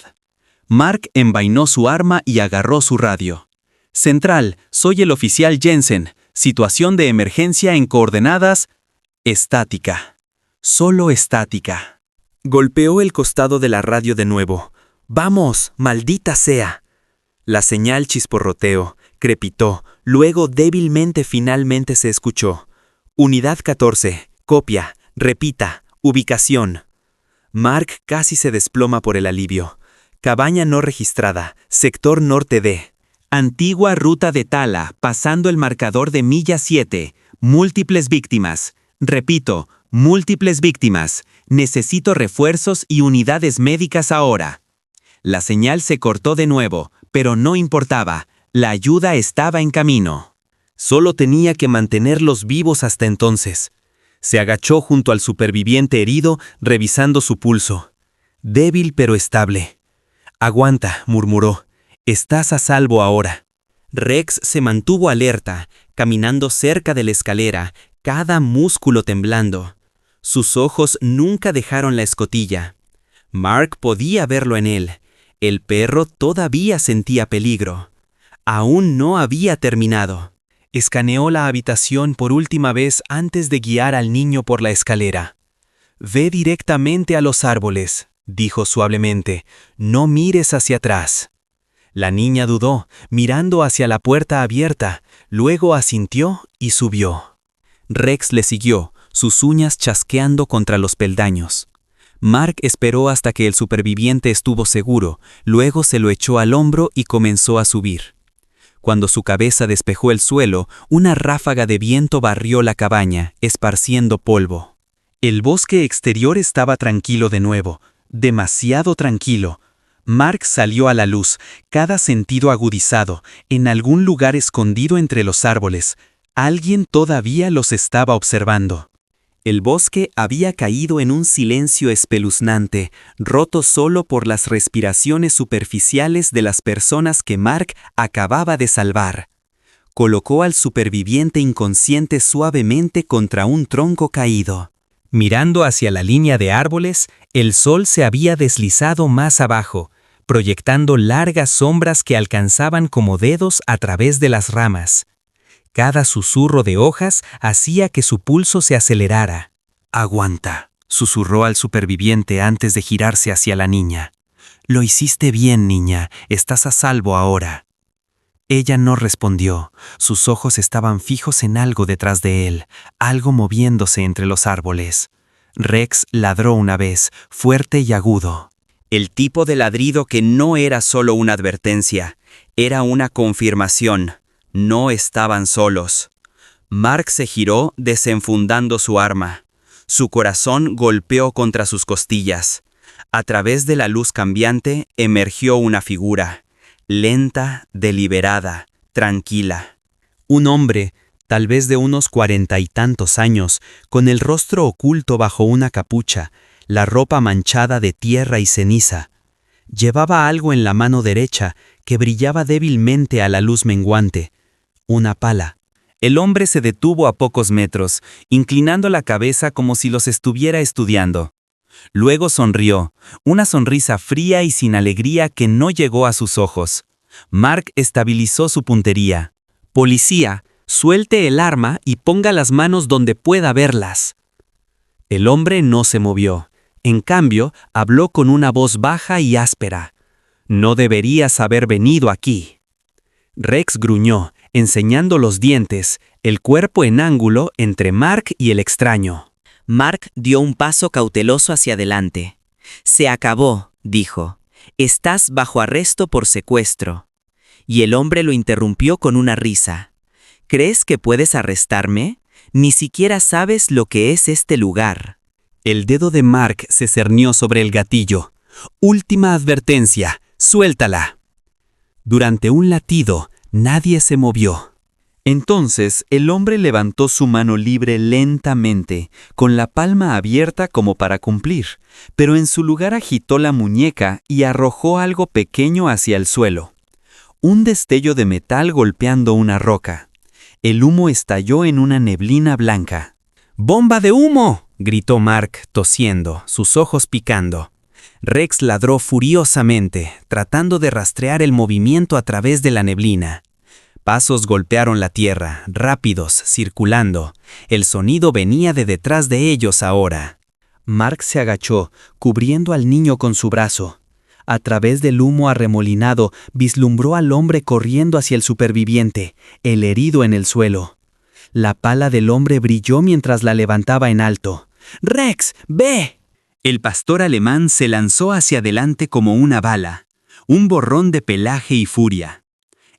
Mark envainó su arma y agarró su radio. Central, soy el oficial Jensen. Situación de emergencia en coordenadas estática. Solo estática. Golpeó el costado de la radio de nuevo. ¡Vamos, maldita sea! La señal chisporroteó, crepitó, luego débilmente finalmente se escuchó. Unidad 14, copia, repita, ubicación. Mark casi se desploma por el alivio. Cabaña no registrada, sector norte de. Antigua ruta de Tala, pasando el marcador de milla 7. Múltiples víctimas. Repito, múltiples víctimas. Necesito refuerzos y unidades médicas ahora. La señal se cortó de nuevo, pero no importaba. La ayuda estaba en camino. Solo tenía que mantenerlos vivos hasta entonces. Se agachó junto al superviviente herido, revisando su pulso. Débil pero estable. Aguanta, murmuró. Estás a salvo ahora. Rex se mantuvo alerta, caminando cerca de la escalera, cada músculo temblando. Sus ojos nunca dejaron la escotilla. Mark podía verlo en él. El perro todavía sentía peligro. Aún no había terminado. Escaneó la habitación por última vez antes de guiar al niño por la escalera. Ve directamente a los árboles, dijo suavemente. No mires hacia atrás. La niña dudó, mirando hacia la puerta abierta, luego asintió y subió. Rex le siguió, sus uñas chasqueando contra los peldaños. Mark esperó hasta que el superviviente estuvo seguro, luego se lo echó al hombro y comenzó a subir. Cuando su cabeza despejó el suelo, una ráfaga de viento barrió la cabaña, esparciendo polvo. El bosque exterior estaba tranquilo de nuevo, demasiado tranquilo. Mark salió a la luz, cada sentido agudizado, en algún lugar escondido entre los árboles. Alguien todavía los estaba observando. El bosque había caído en un silencio espeluznante, roto solo por las respiraciones superficiales de las personas que Mark acababa de salvar. Colocó al superviviente inconsciente suavemente contra un tronco caído. Mirando hacia la línea de árboles, el sol se había deslizado más abajo, proyectando largas sombras que alcanzaban como dedos a través de las ramas. Cada susurro de hojas hacía que su pulso se acelerara. «Aguanta», susurró al superviviente antes de girarse hacia la niña. «Lo hiciste bien, niña, estás a salvo ahora». Ella no respondió, sus ojos estaban fijos en algo detrás de él, algo moviéndose entre los árboles. Rex ladró una vez, fuerte y agudo. El tipo de ladrido que no era solo una advertencia, era una confirmación. No estaban solos. Mark se giró desenfundando su arma. Su corazón golpeó contra sus costillas. A través de la luz cambiante emergió una figura. Lenta, deliberada, tranquila. Un hombre, tal vez de unos 40 y tantos años, con el rostro oculto bajo una capucha, la ropa manchada de tierra y ceniza. Llevaba algo en la mano derecha que brillaba débilmente a la luz menguante. Una pala. El hombre se detuvo a pocos metros, inclinando la cabeza como si los estuviera estudiando. Luego sonrió, una sonrisa fría y sin alegría que no llegó a sus ojos. Mark estabilizó su puntería. «Policía, suelte el arma y ponga las manos donde pueda verlas». El hombre no se movió. En cambio, habló con una voz baja y áspera. «No deberías haber venido aquí». Rex gruñó, enseñando los dientes, el cuerpo en ángulo entre Mark y el extraño. Mark dio un paso cauteloso hacia adelante. «Se acabó», dijo. «Estás bajo arresto por secuestro». Y el hombre lo interrumpió con una risa. «¿Crees que puedes arrestarme? Ni siquiera sabes lo que es este lugar». El dedo de Mark se cernió sobre el gatillo. «Última advertencia, suéltala». Durante un latido, nadie se movió. Entonces el hombre levantó su mano libre lentamente, con la palma abierta como para cumplir, pero en su lugar agitó la muñeca y arrojó algo pequeño hacia el suelo. Un destello de metal golpeando una roca. El humo estalló en una neblina blanca. ¡Bomba de humo!, gritó Mark, tosiendo, sus ojos picando. Rex ladró furiosamente, tratando de rastrear el movimiento a través de la neblina. Pasos golpearon la tierra, rápidos, circulando. El sonido venía de detrás de ellos ahora. Mark se agachó, cubriendo al niño con su brazo. A través del humo arremolinado, vislumbró al hombre corriendo hacia el superviviente, el herido en el suelo. La pala del hombre brilló mientras la levantaba en alto. ¡Rex, ve! El pastor alemán se lanzó hacia adelante como una bala, un borrón de pelaje y furia.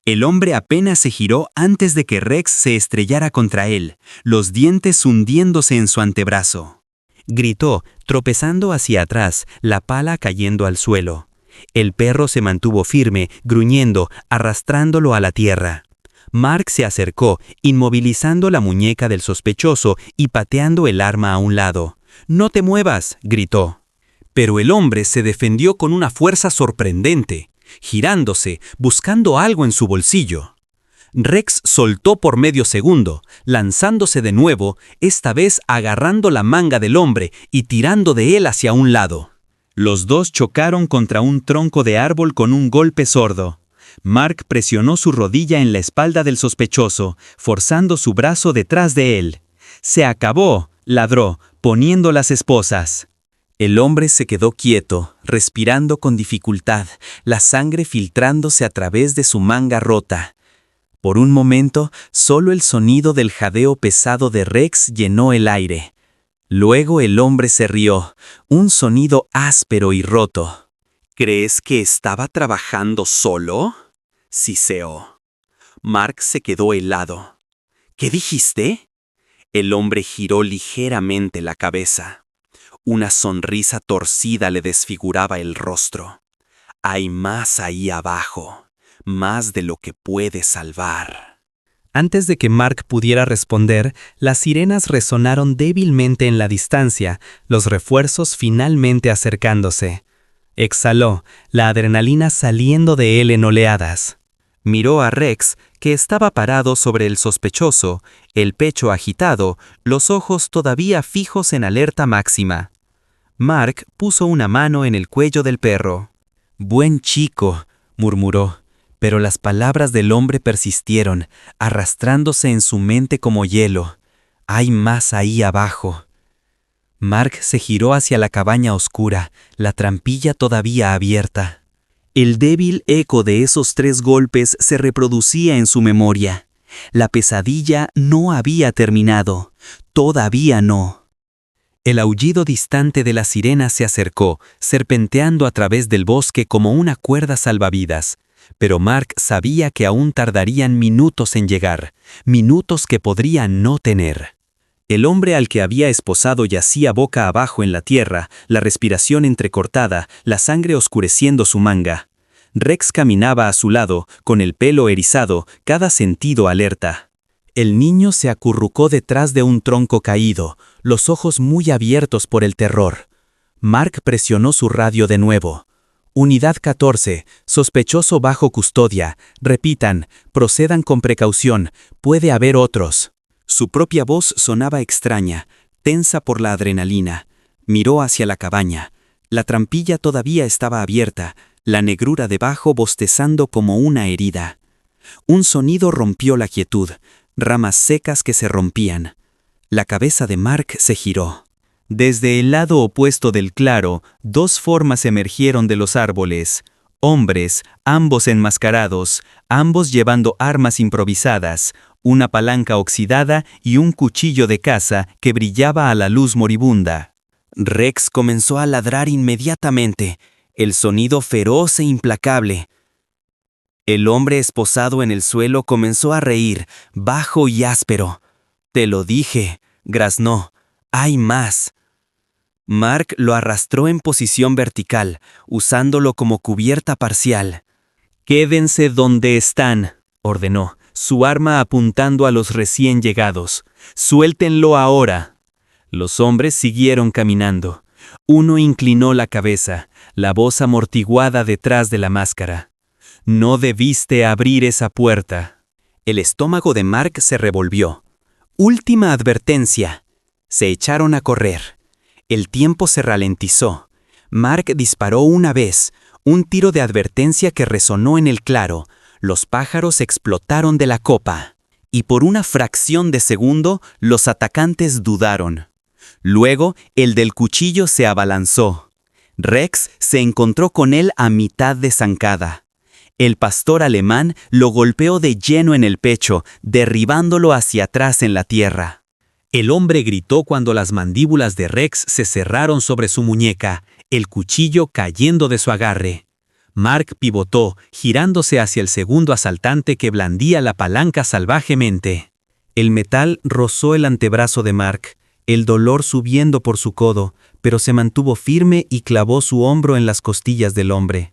El hombre apenas se giró antes de que Rex se estrellara contra él, los dientes hundiéndose en su antebrazo. Gritó, tropezando hacia atrás, la pala cayendo al suelo. El perro se mantuvo firme, gruñendo, arrastrándolo a la tierra. Mark se acercó, inmovilizando la muñeca del sospechoso y pateando el arma a un lado. «¡No te muevas!», gritó. Pero el hombre se defendió con una fuerza sorprendente, girándose, buscando algo en su bolsillo. Rex soltó por medio segundo, lanzándose de nuevo, esta vez agarrando la manga del hombre y tirando de él hacia un lado. Los dos chocaron contra un tronco de árbol con un golpe sordo. Mark presionó su rodilla en la espalda del sospechoso, forzando su brazo detrás de él. «¡Se acabó!», ladró, poniendo las esposas. El hombre se quedó quieto, respirando con dificultad, la sangre filtrándose a través de su manga rota. Por un momento, solo el sonido del jadeo pesado de Rex llenó el aire. Luego el hombre se rió, un sonido áspero y roto. «¿Crees que estaba trabajando solo?», siseó. Mark se quedó helado. «¿Qué dijiste?». El hombre giró ligeramente la cabeza. Una sonrisa torcida le desfiguraba el rostro. «Hay más ahí abajo, más de lo que puede salvar». Antes de que Mark pudiera responder, las sirenas resonaron débilmente en la distancia, los refuerzos finalmente acercándose. Exhaló, la adrenalina saliendo de él en oleadas. Miró a Rex, que estaba parado sobre el sospechoso, el pecho agitado, los ojos todavía fijos en alerta máxima. Mark puso una mano en el cuello del perro. «Buen chico», murmuró, pero las palabras del hombre persistieron, arrastrándose en su mente como hielo. «Hay más ahí abajo». Mark se giró hacia la cabaña oscura, la trampilla todavía abierta. El débil eco de esos 3 golpes se reproducía en su memoria. La pesadilla no había terminado. Todavía no. El aullido distante de la sirena se acercó, serpenteando a través del bosque como una cuerda salvavidas. Pero Mark sabía que aún tardarían minutos en llegar, minutos que podría no tener. El hombre al que había esposado yacía boca abajo en la tierra, la respiración entrecortada, la sangre oscureciendo su manga. Rex caminaba a su lado, con el pelo erizado, cada sentido alerta. El niño se acurrucó detrás de un tronco caído, los ojos muy abiertos por el terror. Mark presionó su radio de nuevo. «Unidad 14, sospechoso bajo custodia. Repitan, procedan con precaución, puede haber otros». Su propia voz sonaba extraña, tensa por la adrenalina. Miró hacia la cabaña. La trampilla todavía estaba abierta, la negrura debajo bostezando como una herida. Un sonido rompió la quietud, ramas secas que se rompían. La cabeza de Mark se giró. Desde el lado opuesto del claro, 2 formas emergieron de los árboles. Hombres, ambos enmascarados, ambos llevando armas improvisadas, una palanca oxidada y un cuchillo de caza que brillaba a la luz moribunda. Rex comenzó a ladrar inmediatamente, el sonido feroz e implacable. El hombre esposado en el suelo comenzó a reír, bajo y áspero. «Te lo dije», graznó, «hay más». Mark lo arrastró en posición vertical, usándolo como cubierta parcial. «Quédense donde están», ordenó, su arma apuntando a los recién llegados. «¡Suéltenlo ahora!». Los hombres siguieron caminando. Uno inclinó la cabeza, la voz amortiguada detrás de la máscara. «No debiste abrir esa puerta». El estómago de Mark se revolvió. Última advertencia. Se echaron a correr. El tiempo se ralentizó. Mark disparó una vez, un tiro de advertencia que resonó en el claro. Los pájaros explotaron de la copa. Y por una fracción de segundo, los atacantes dudaron. Luego, el del cuchillo se abalanzó. Rex se encontró con él a mitad de zancada. El pastor alemán lo golpeó de lleno en el pecho, derribándolo hacia atrás en la tierra. El hombre gritó cuando las mandíbulas de Rex se cerraron sobre su muñeca, el cuchillo cayendo de su agarre. Mark pivotó, girándose hacia el segundo asaltante que blandía la palanca salvajemente. El metal rozó el antebrazo de Mark, el dolor subiendo por su codo, pero se mantuvo firme y clavó su hombro en las costillas del hombre.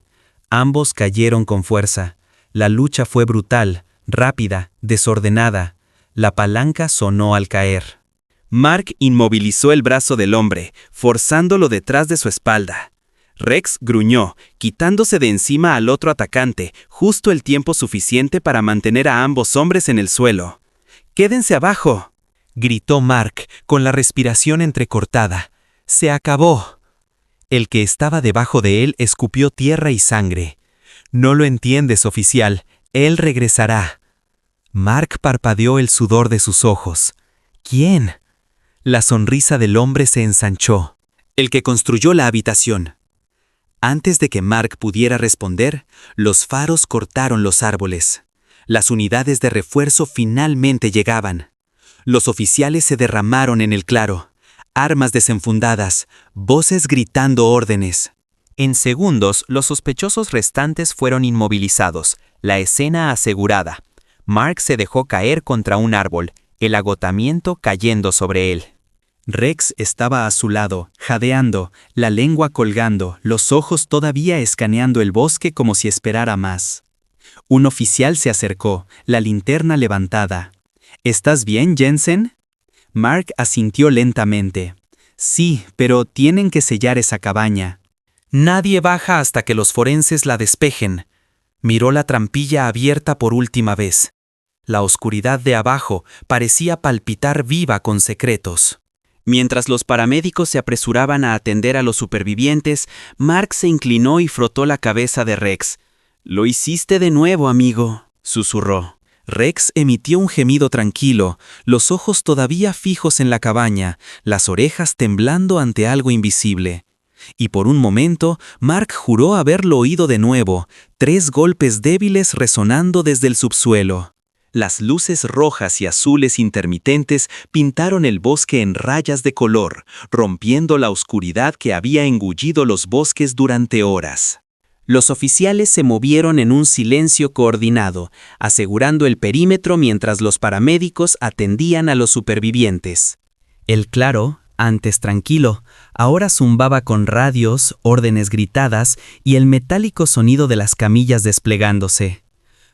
Ambos cayeron con fuerza. La lucha fue brutal, rápida, desordenada. La palanca sonó al caer. Mark inmovilizó el brazo del hombre, forzándolo detrás de su espalda. Rex gruñó, quitándose de encima al otro atacante, justo el tiempo suficiente para mantener a ambos hombres en el suelo. «¡Quédense abajo!», gritó Mark, con la respiración entrecortada. «¡Se acabó!». El que estaba debajo de él escupió tierra y sangre. «No lo entiendes, oficial. Él regresará». Mark parpadeó el sudor de sus ojos. «¿Quién?». La sonrisa del hombre se ensanchó. «El que construyó la habitación». Antes de que Mark pudiera responder, los faros cortaron los árboles. Las unidades de refuerzo finalmente llegaban. Los oficiales se derramaron en el claro. Armas desenfundadas, voces gritando órdenes. En segundos, los sospechosos restantes fueron inmovilizados, la escena asegurada. Mark se dejó caer contra un árbol, el agotamiento cayendo sobre él. Rex estaba a su lado, jadeando, la lengua colgando, los ojos todavía escaneando el bosque como si esperara más. Un oficial se acercó, la linterna levantada. «¿Estás bien, Jensen?». Mark asintió lentamente. «Sí, pero tienen que sellar esa cabaña». «Nadie baja hasta que los forenses la despejen». Miró la trampilla abierta por última vez. La oscuridad de abajo parecía palpitar viva con secretos. Mientras los paramédicos se apresuraban a atender a los supervivientes, Mark se inclinó y frotó la cabeza de Rex. «Lo hiciste de nuevo, amigo», susurró. Rex emitió un gemido tranquilo, los ojos todavía fijos en la cabaña, las orejas temblando ante algo invisible. Y por un momento, Mark juró haberlo oído de nuevo, 3 golpes débiles resonando desde el subsuelo. Las luces rojas y azules intermitentes pintaron el bosque en rayas de color, rompiendo la oscuridad que había engullido los bosques durante horas. Los oficiales se movieron en un silencio coordinado, asegurando el perímetro mientras los paramédicos atendían a los supervivientes. El claro, antes tranquilo, ahora zumbaba con radios, órdenes gritadas y el metálico sonido de las camillas desplegándose.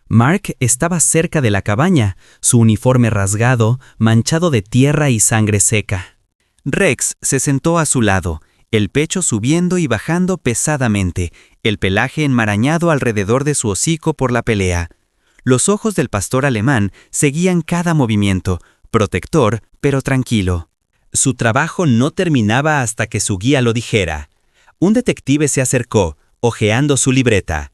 Mark estaba cerca de la cabaña, su uniforme rasgado, manchado de tierra y sangre seca. Rex se sentó a su lado, el pecho subiendo y bajando pesadamente, el pelaje enmarañado alrededor de su hocico por la pelea. Los ojos del pastor alemán seguían cada movimiento, protector pero tranquilo. Su trabajo no terminaba hasta que su guía lo dijera. Un detective se acercó, hojeando su libreta.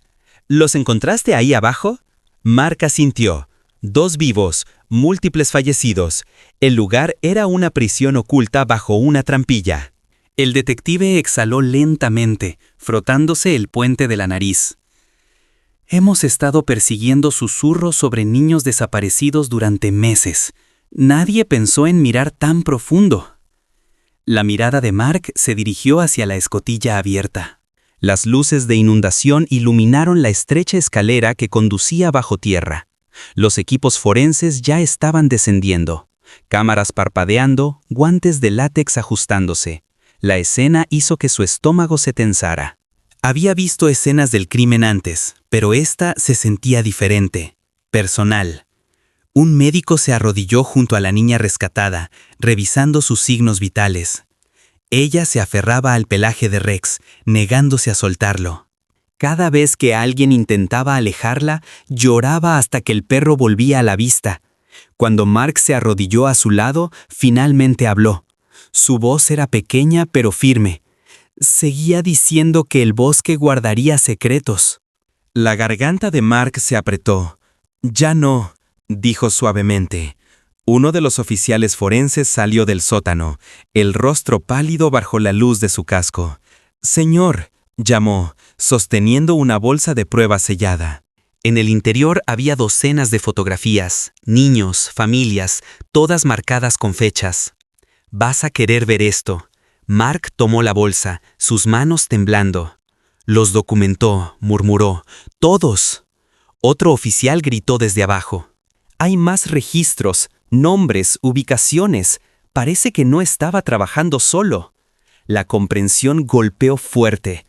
«¿Los encontraste ahí abajo?». Mark asintió. 2 vivos, múltiples fallecidos. El lugar era una prisión oculta bajo una trampilla. El detective exhaló lentamente, frotándose el puente de la nariz. «Hemos estado persiguiendo susurros sobre niños desaparecidos durante meses. Nadie pensó en mirar tan profundo». La mirada de Mark se dirigió hacia la escotilla abierta. Las luces de inundación iluminaron la estrecha escalera que conducía bajo tierra. Los equipos forenses ya estaban descendiendo. Cámaras parpadeando, guantes de látex ajustándose. La escena hizo que su estómago se tensara. Había visto escenas del crimen antes, pero esta se sentía diferente, personal. Un médico se arrodilló junto a la niña rescatada, revisando sus signos vitales. Ella se aferraba al pelaje de Rex, negándose a soltarlo. Cada vez que alguien intentaba alejarla, lloraba hasta que el perro volvía a la vista. Cuando Mark se arrodilló a su lado, finalmente habló. Su voz era pequeña pero firme. Seguía diciendo que el bosque guardaría secretos. La garganta de Mark se apretó. «Ya no», dijo suavemente. Uno de los oficiales forenses salió del sótano, el rostro pálido bajo la luz de su casco. «Señor», llamó, sosteniendo una bolsa de prueba sellada. En el interior había docenas de fotografías, niños, familias, todas marcadas con fechas. «Vas a querer ver esto». Mark tomó la bolsa, sus manos temblando. «Los documentó», murmuró. «Todos». Otro oficial gritó desde abajo. «Hay más registros, nombres, ubicaciones. Parece que no estaba trabajando solo». La comprensión golpeó fuerte.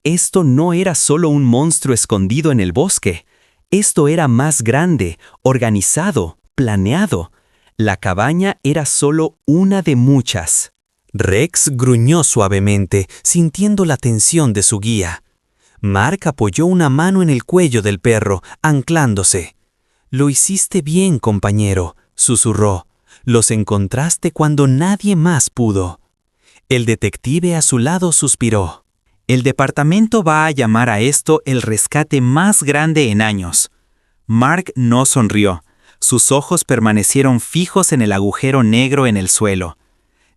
Esto no era solo un monstruo escondido en el bosque. Esto era más grande, organizado, planeado. La cabaña era solo una de muchas. Rex gruñó suavemente, sintiendo la tensión de su guía. Mark apoyó una mano en el cuello del perro, anclándose. «Lo hiciste bien, compañero», susurró. «Los encontraste cuando nadie más pudo». El detective a su lado suspiró. «El departamento va a llamar a esto el rescate más grande en años». Mark no sonrió. Sus ojos permanecieron fijos en el agujero negro en el suelo.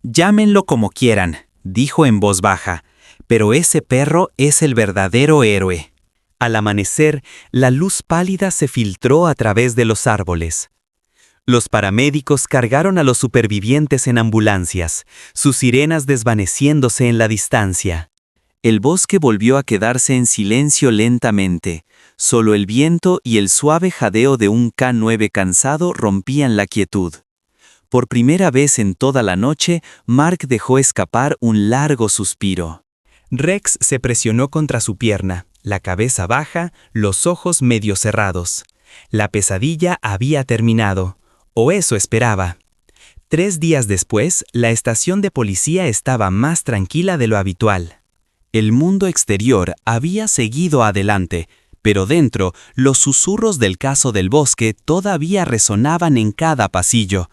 «Llámenlo como quieran», dijo en voz baja, «pero ese perro es el verdadero héroe». Al amanecer, la luz pálida se filtró a través de los árboles. Los paramédicos cargaron a los supervivientes en ambulancias, sus sirenas desvaneciéndose en la distancia. El bosque volvió a quedarse en silencio lentamente. Solo el viento y el suave jadeo de un K9 cansado rompían la quietud. Por primera vez en toda la noche, Mark dejó escapar un largo suspiro. Rex se presionó contra su pierna, la cabeza baja, los ojos medio cerrados. La pesadilla había terminado, o eso esperaba. 3 días después, la estación de policía estaba más tranquila de lo habitual. El mundo exterior había seguido adelante, pero dentro, los susurros del caso del bosque todavía resonaban en cada pasillo.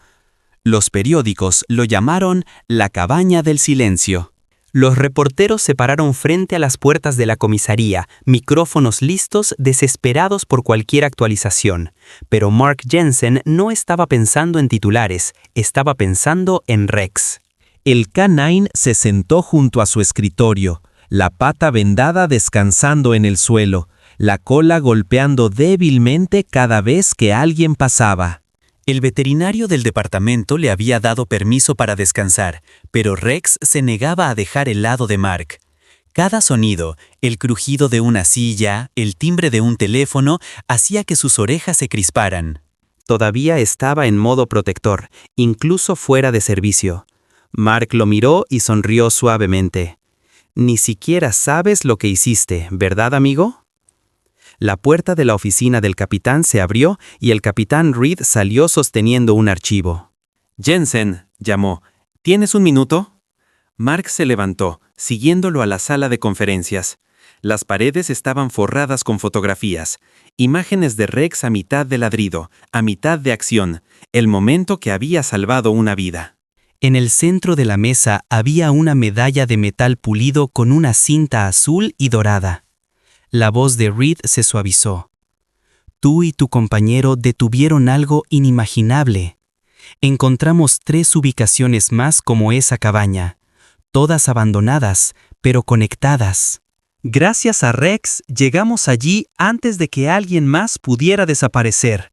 Los periódicos lo llamaron la cabaña del silencio. Los reporteros se pararon frente a las puertas de la comisaría, micrófonos listos, desesperados por cualquier actualización. Pero Mark Jensen no estaba pensando en titulares, estaba pensando en Rex. El K9 se sentó junto a su escritorio, la pata vendada descansando en el suelo, la cola golpeando débilmente cada vez que alguien pasaba. El veterinario del departamento le había dado permiso para descansar, pero Rex se negaba a dejar el lado de Mark. Cada sonido, el crujido de una silla, el timbre de un teléfono, hacía que sus orejas se crisparan. Todavía estaba en modo protector, incluso fuera de servicio. Mark lo miró y sonrió suavemente. «Ni siquiera sabes lo que hiciste, ¿verdad, amigo?» La puerta de la oficina del capitán se abrió y el capitán Reed salió sosteniendo un archivo. «Jensen», llamó, «¿tienes un minuto?» Mark se levantó, siguiéndolo a la sala de conferencias. Las paredes estaban forradas con fotografías, imágenes de Rex a mitad de ladrido, a mitad de acción, el momento que había salvado una vida. En el centro de la mesa había una medalla de metal pulido con una cinta azul y dorada. La voz de Reed se suavizó. «Tú y tu compañero detuvieron algo inimaginable. Encontramos 3 ubicaciones más como esa cabaña, todas abandonadas, pero conectadas. Gracias a Rex, llegamos allí antes de que alguien más pudiera desaparecer».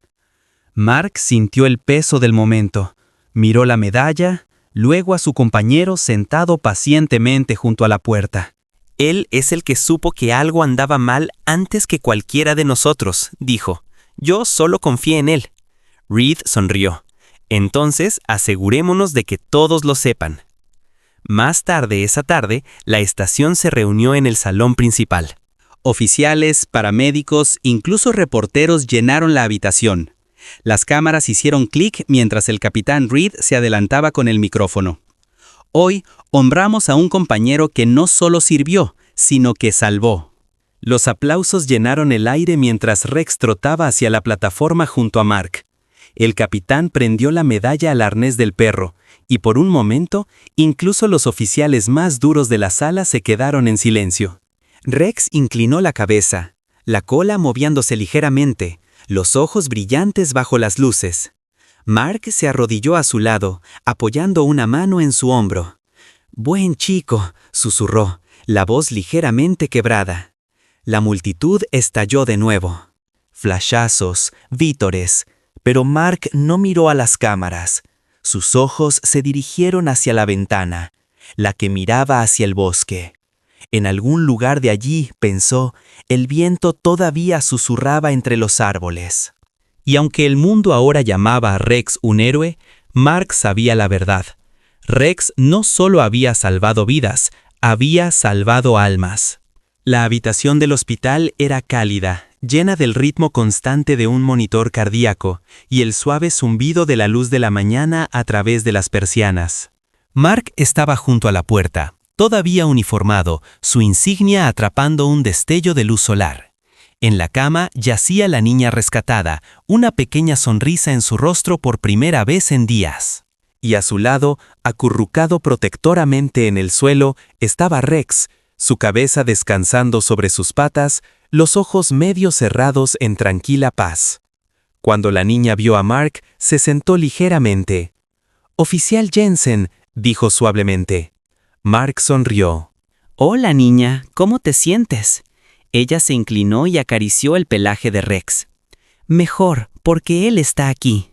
Mark sintió el peso del momento, miró la medalla, luego a su compañero sentado pacientemente junto a la puerta. «Él es el que supo que algo andaba mal antes que cualquiera de nosotros», dijo. «Yo solo confié en él». Reed sonrió. «Entonces, asegurémonos de que todos lo sepan». Más tarde esa tarde, la estación se reunió en el salón principal. Oficiales, paramédicos, incluso reporteros llenaron la habitación. Las cámaras hicieron clic mientras el capitán Reed se adelantaba con el micrófono. Hoy honramos a un compañero que no solo sirvió, sino que salvó. Los aplausos llenaron el aire mientras Rex trotaba hacia la plataforma junto a Mark. El capitán prendió la medalla al arnés del perro, y por un momento, incluso los oficiales más duros de la sala se quedaron en silencio. Rex inclinó la cabeza, la cola moviéndose ligeramente, los ojos brillantes bajo las luces. Mark se arrodilló a su lado, apoyando una mano en su hombro. «Buen chico», susurró, la voz ligeramente quebrada. La multitud estalló de nuevo. Flashazos, vítores, pero Mark no miró a las cámaras. Sus ojos se dirigieron hacia la ventana, la que miraba hacia el bosque. En algún lugar de allí, pensó, el viento todavía susurraba entre los árboles. Y aunque el mundo ahora llamaba a Rex un héroe, Mark sabía la verdad. Rex no solo había salvado vidas, había salvado almas. La habitación del hospital era cálida, llena del ritmo constante de un monitor cardíaco y el suave zumbido de la luz de la mañana a través de las persianas. Mark estaba junto a la puerta, todavía uniformado, su insignia atrapando un destello de luz solar. En la cama yacía la niña rescatada, una pequeña sonrisa en su rostro por primera vez en días. Y a su lado, acurrucado protectoramente en el suelo, estaba Rex, su cabeza descansando sobre sus patas, los ojos medio cerrados en tranquila paz. Cuando la niña vio a Mark, se sentó ligeramente. «Oficial Jensen», dijo suavemente. Mark sonrió. «Hola, niña, ¿cómo te sientes?» Ella se inclinó y acarició el pelaje de Rex. «Mejor, porque él está aquí».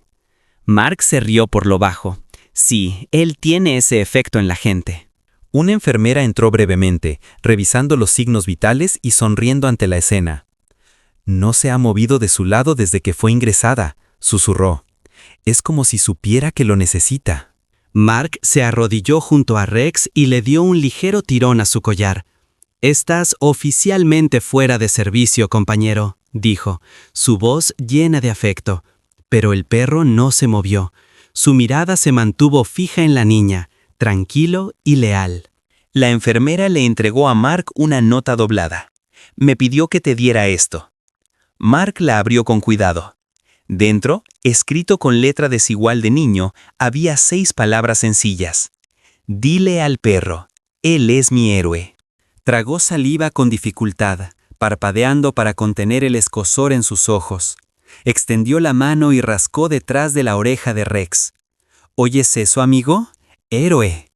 Mark se rió por lo bajo. Sí, él tiene ese efecto en la gente. Una enfermera entró brevemente, revisando los signos vitales y sonriendo ante la escena. «No se ha movido de su lado desde que fue ingresada», susurró. «Es como si supiera que lo necesita». Mark se arrodilló junto a Rex y le dio un ligero tirón a su collar. «Estás oficialmente fuera de servicio, compañero», dijo, su voz llena de afecto. Pero el perro no se movió. Su mirada se mantuvo fija en la niña, tranquilo y leal. La enfermera le entregó a Mark una nota doblada. «Me pidió que te diera esto». Mark la abrió con cuidado. Dentro, escrito con letra desigual de niño, había 6 palabras sencillas. «Dile al perro, él es mi héroe». Tragó saliva con dificultad, parpadeando para contener el escozor en sus ojos. Extendió la mano y rascó detrás de la oreja de Rex. «¿Oyes eso, amigo? Héroe».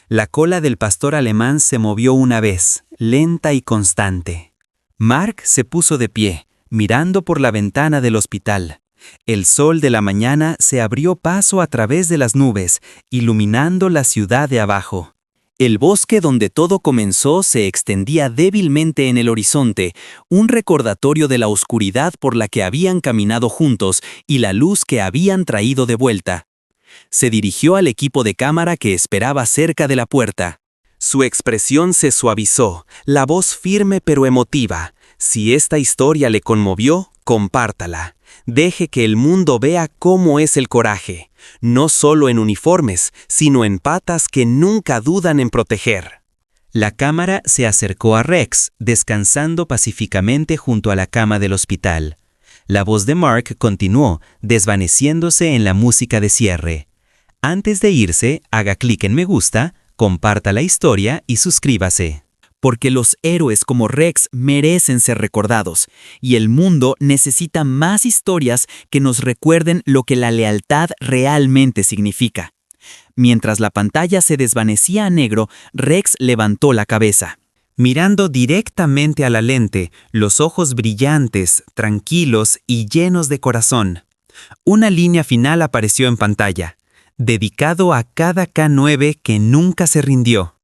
La cola del pastor alemán se movió una vez, lenta y constante. Mark se puso de pie, mirando por la ventana del hospital. El sol de la mañana se abrió paso a través de las nubes, iluminando la ciudad de abajo. El bosque donde todo comenzó se extendía débilmente en el horizonte, un recordatorio de la oscuridad por la que habían caminado juntos y la luz que habían traído de vuelta. Se dirigió al equipo de cámara que esperaba cerca de la puerta. Su expresión se suavizó, la voz firme pero emotiva. Si esta historia le conmovió, compártala. Deje que el mundo vea cómo es el coraje, no solo en uniformes, sino en patas que nunca dudan en proteger. La cámara se acercó a Rex, descansando pacíficamente junto a la cama del hospital. La voz de Mark continuó, desvaneciéndose en la música de cierre. Antes de irse, haga clic en me gusta, comparta la historia y suscríbase. Porque los héroes como Rex merecen ser recordados, y el mundo necesita más historias que nos recuerden lo que la lealtad realmente significa. Mientras la pantalla se desvanecía a negro, Rex levantó la cabeza. Mirando directamente a la lente, los ojos brillantes, tranquilos y llenos de corazón. Una línea final apareció en pantalla. Dedicado a cada K9 que nunca se rindió.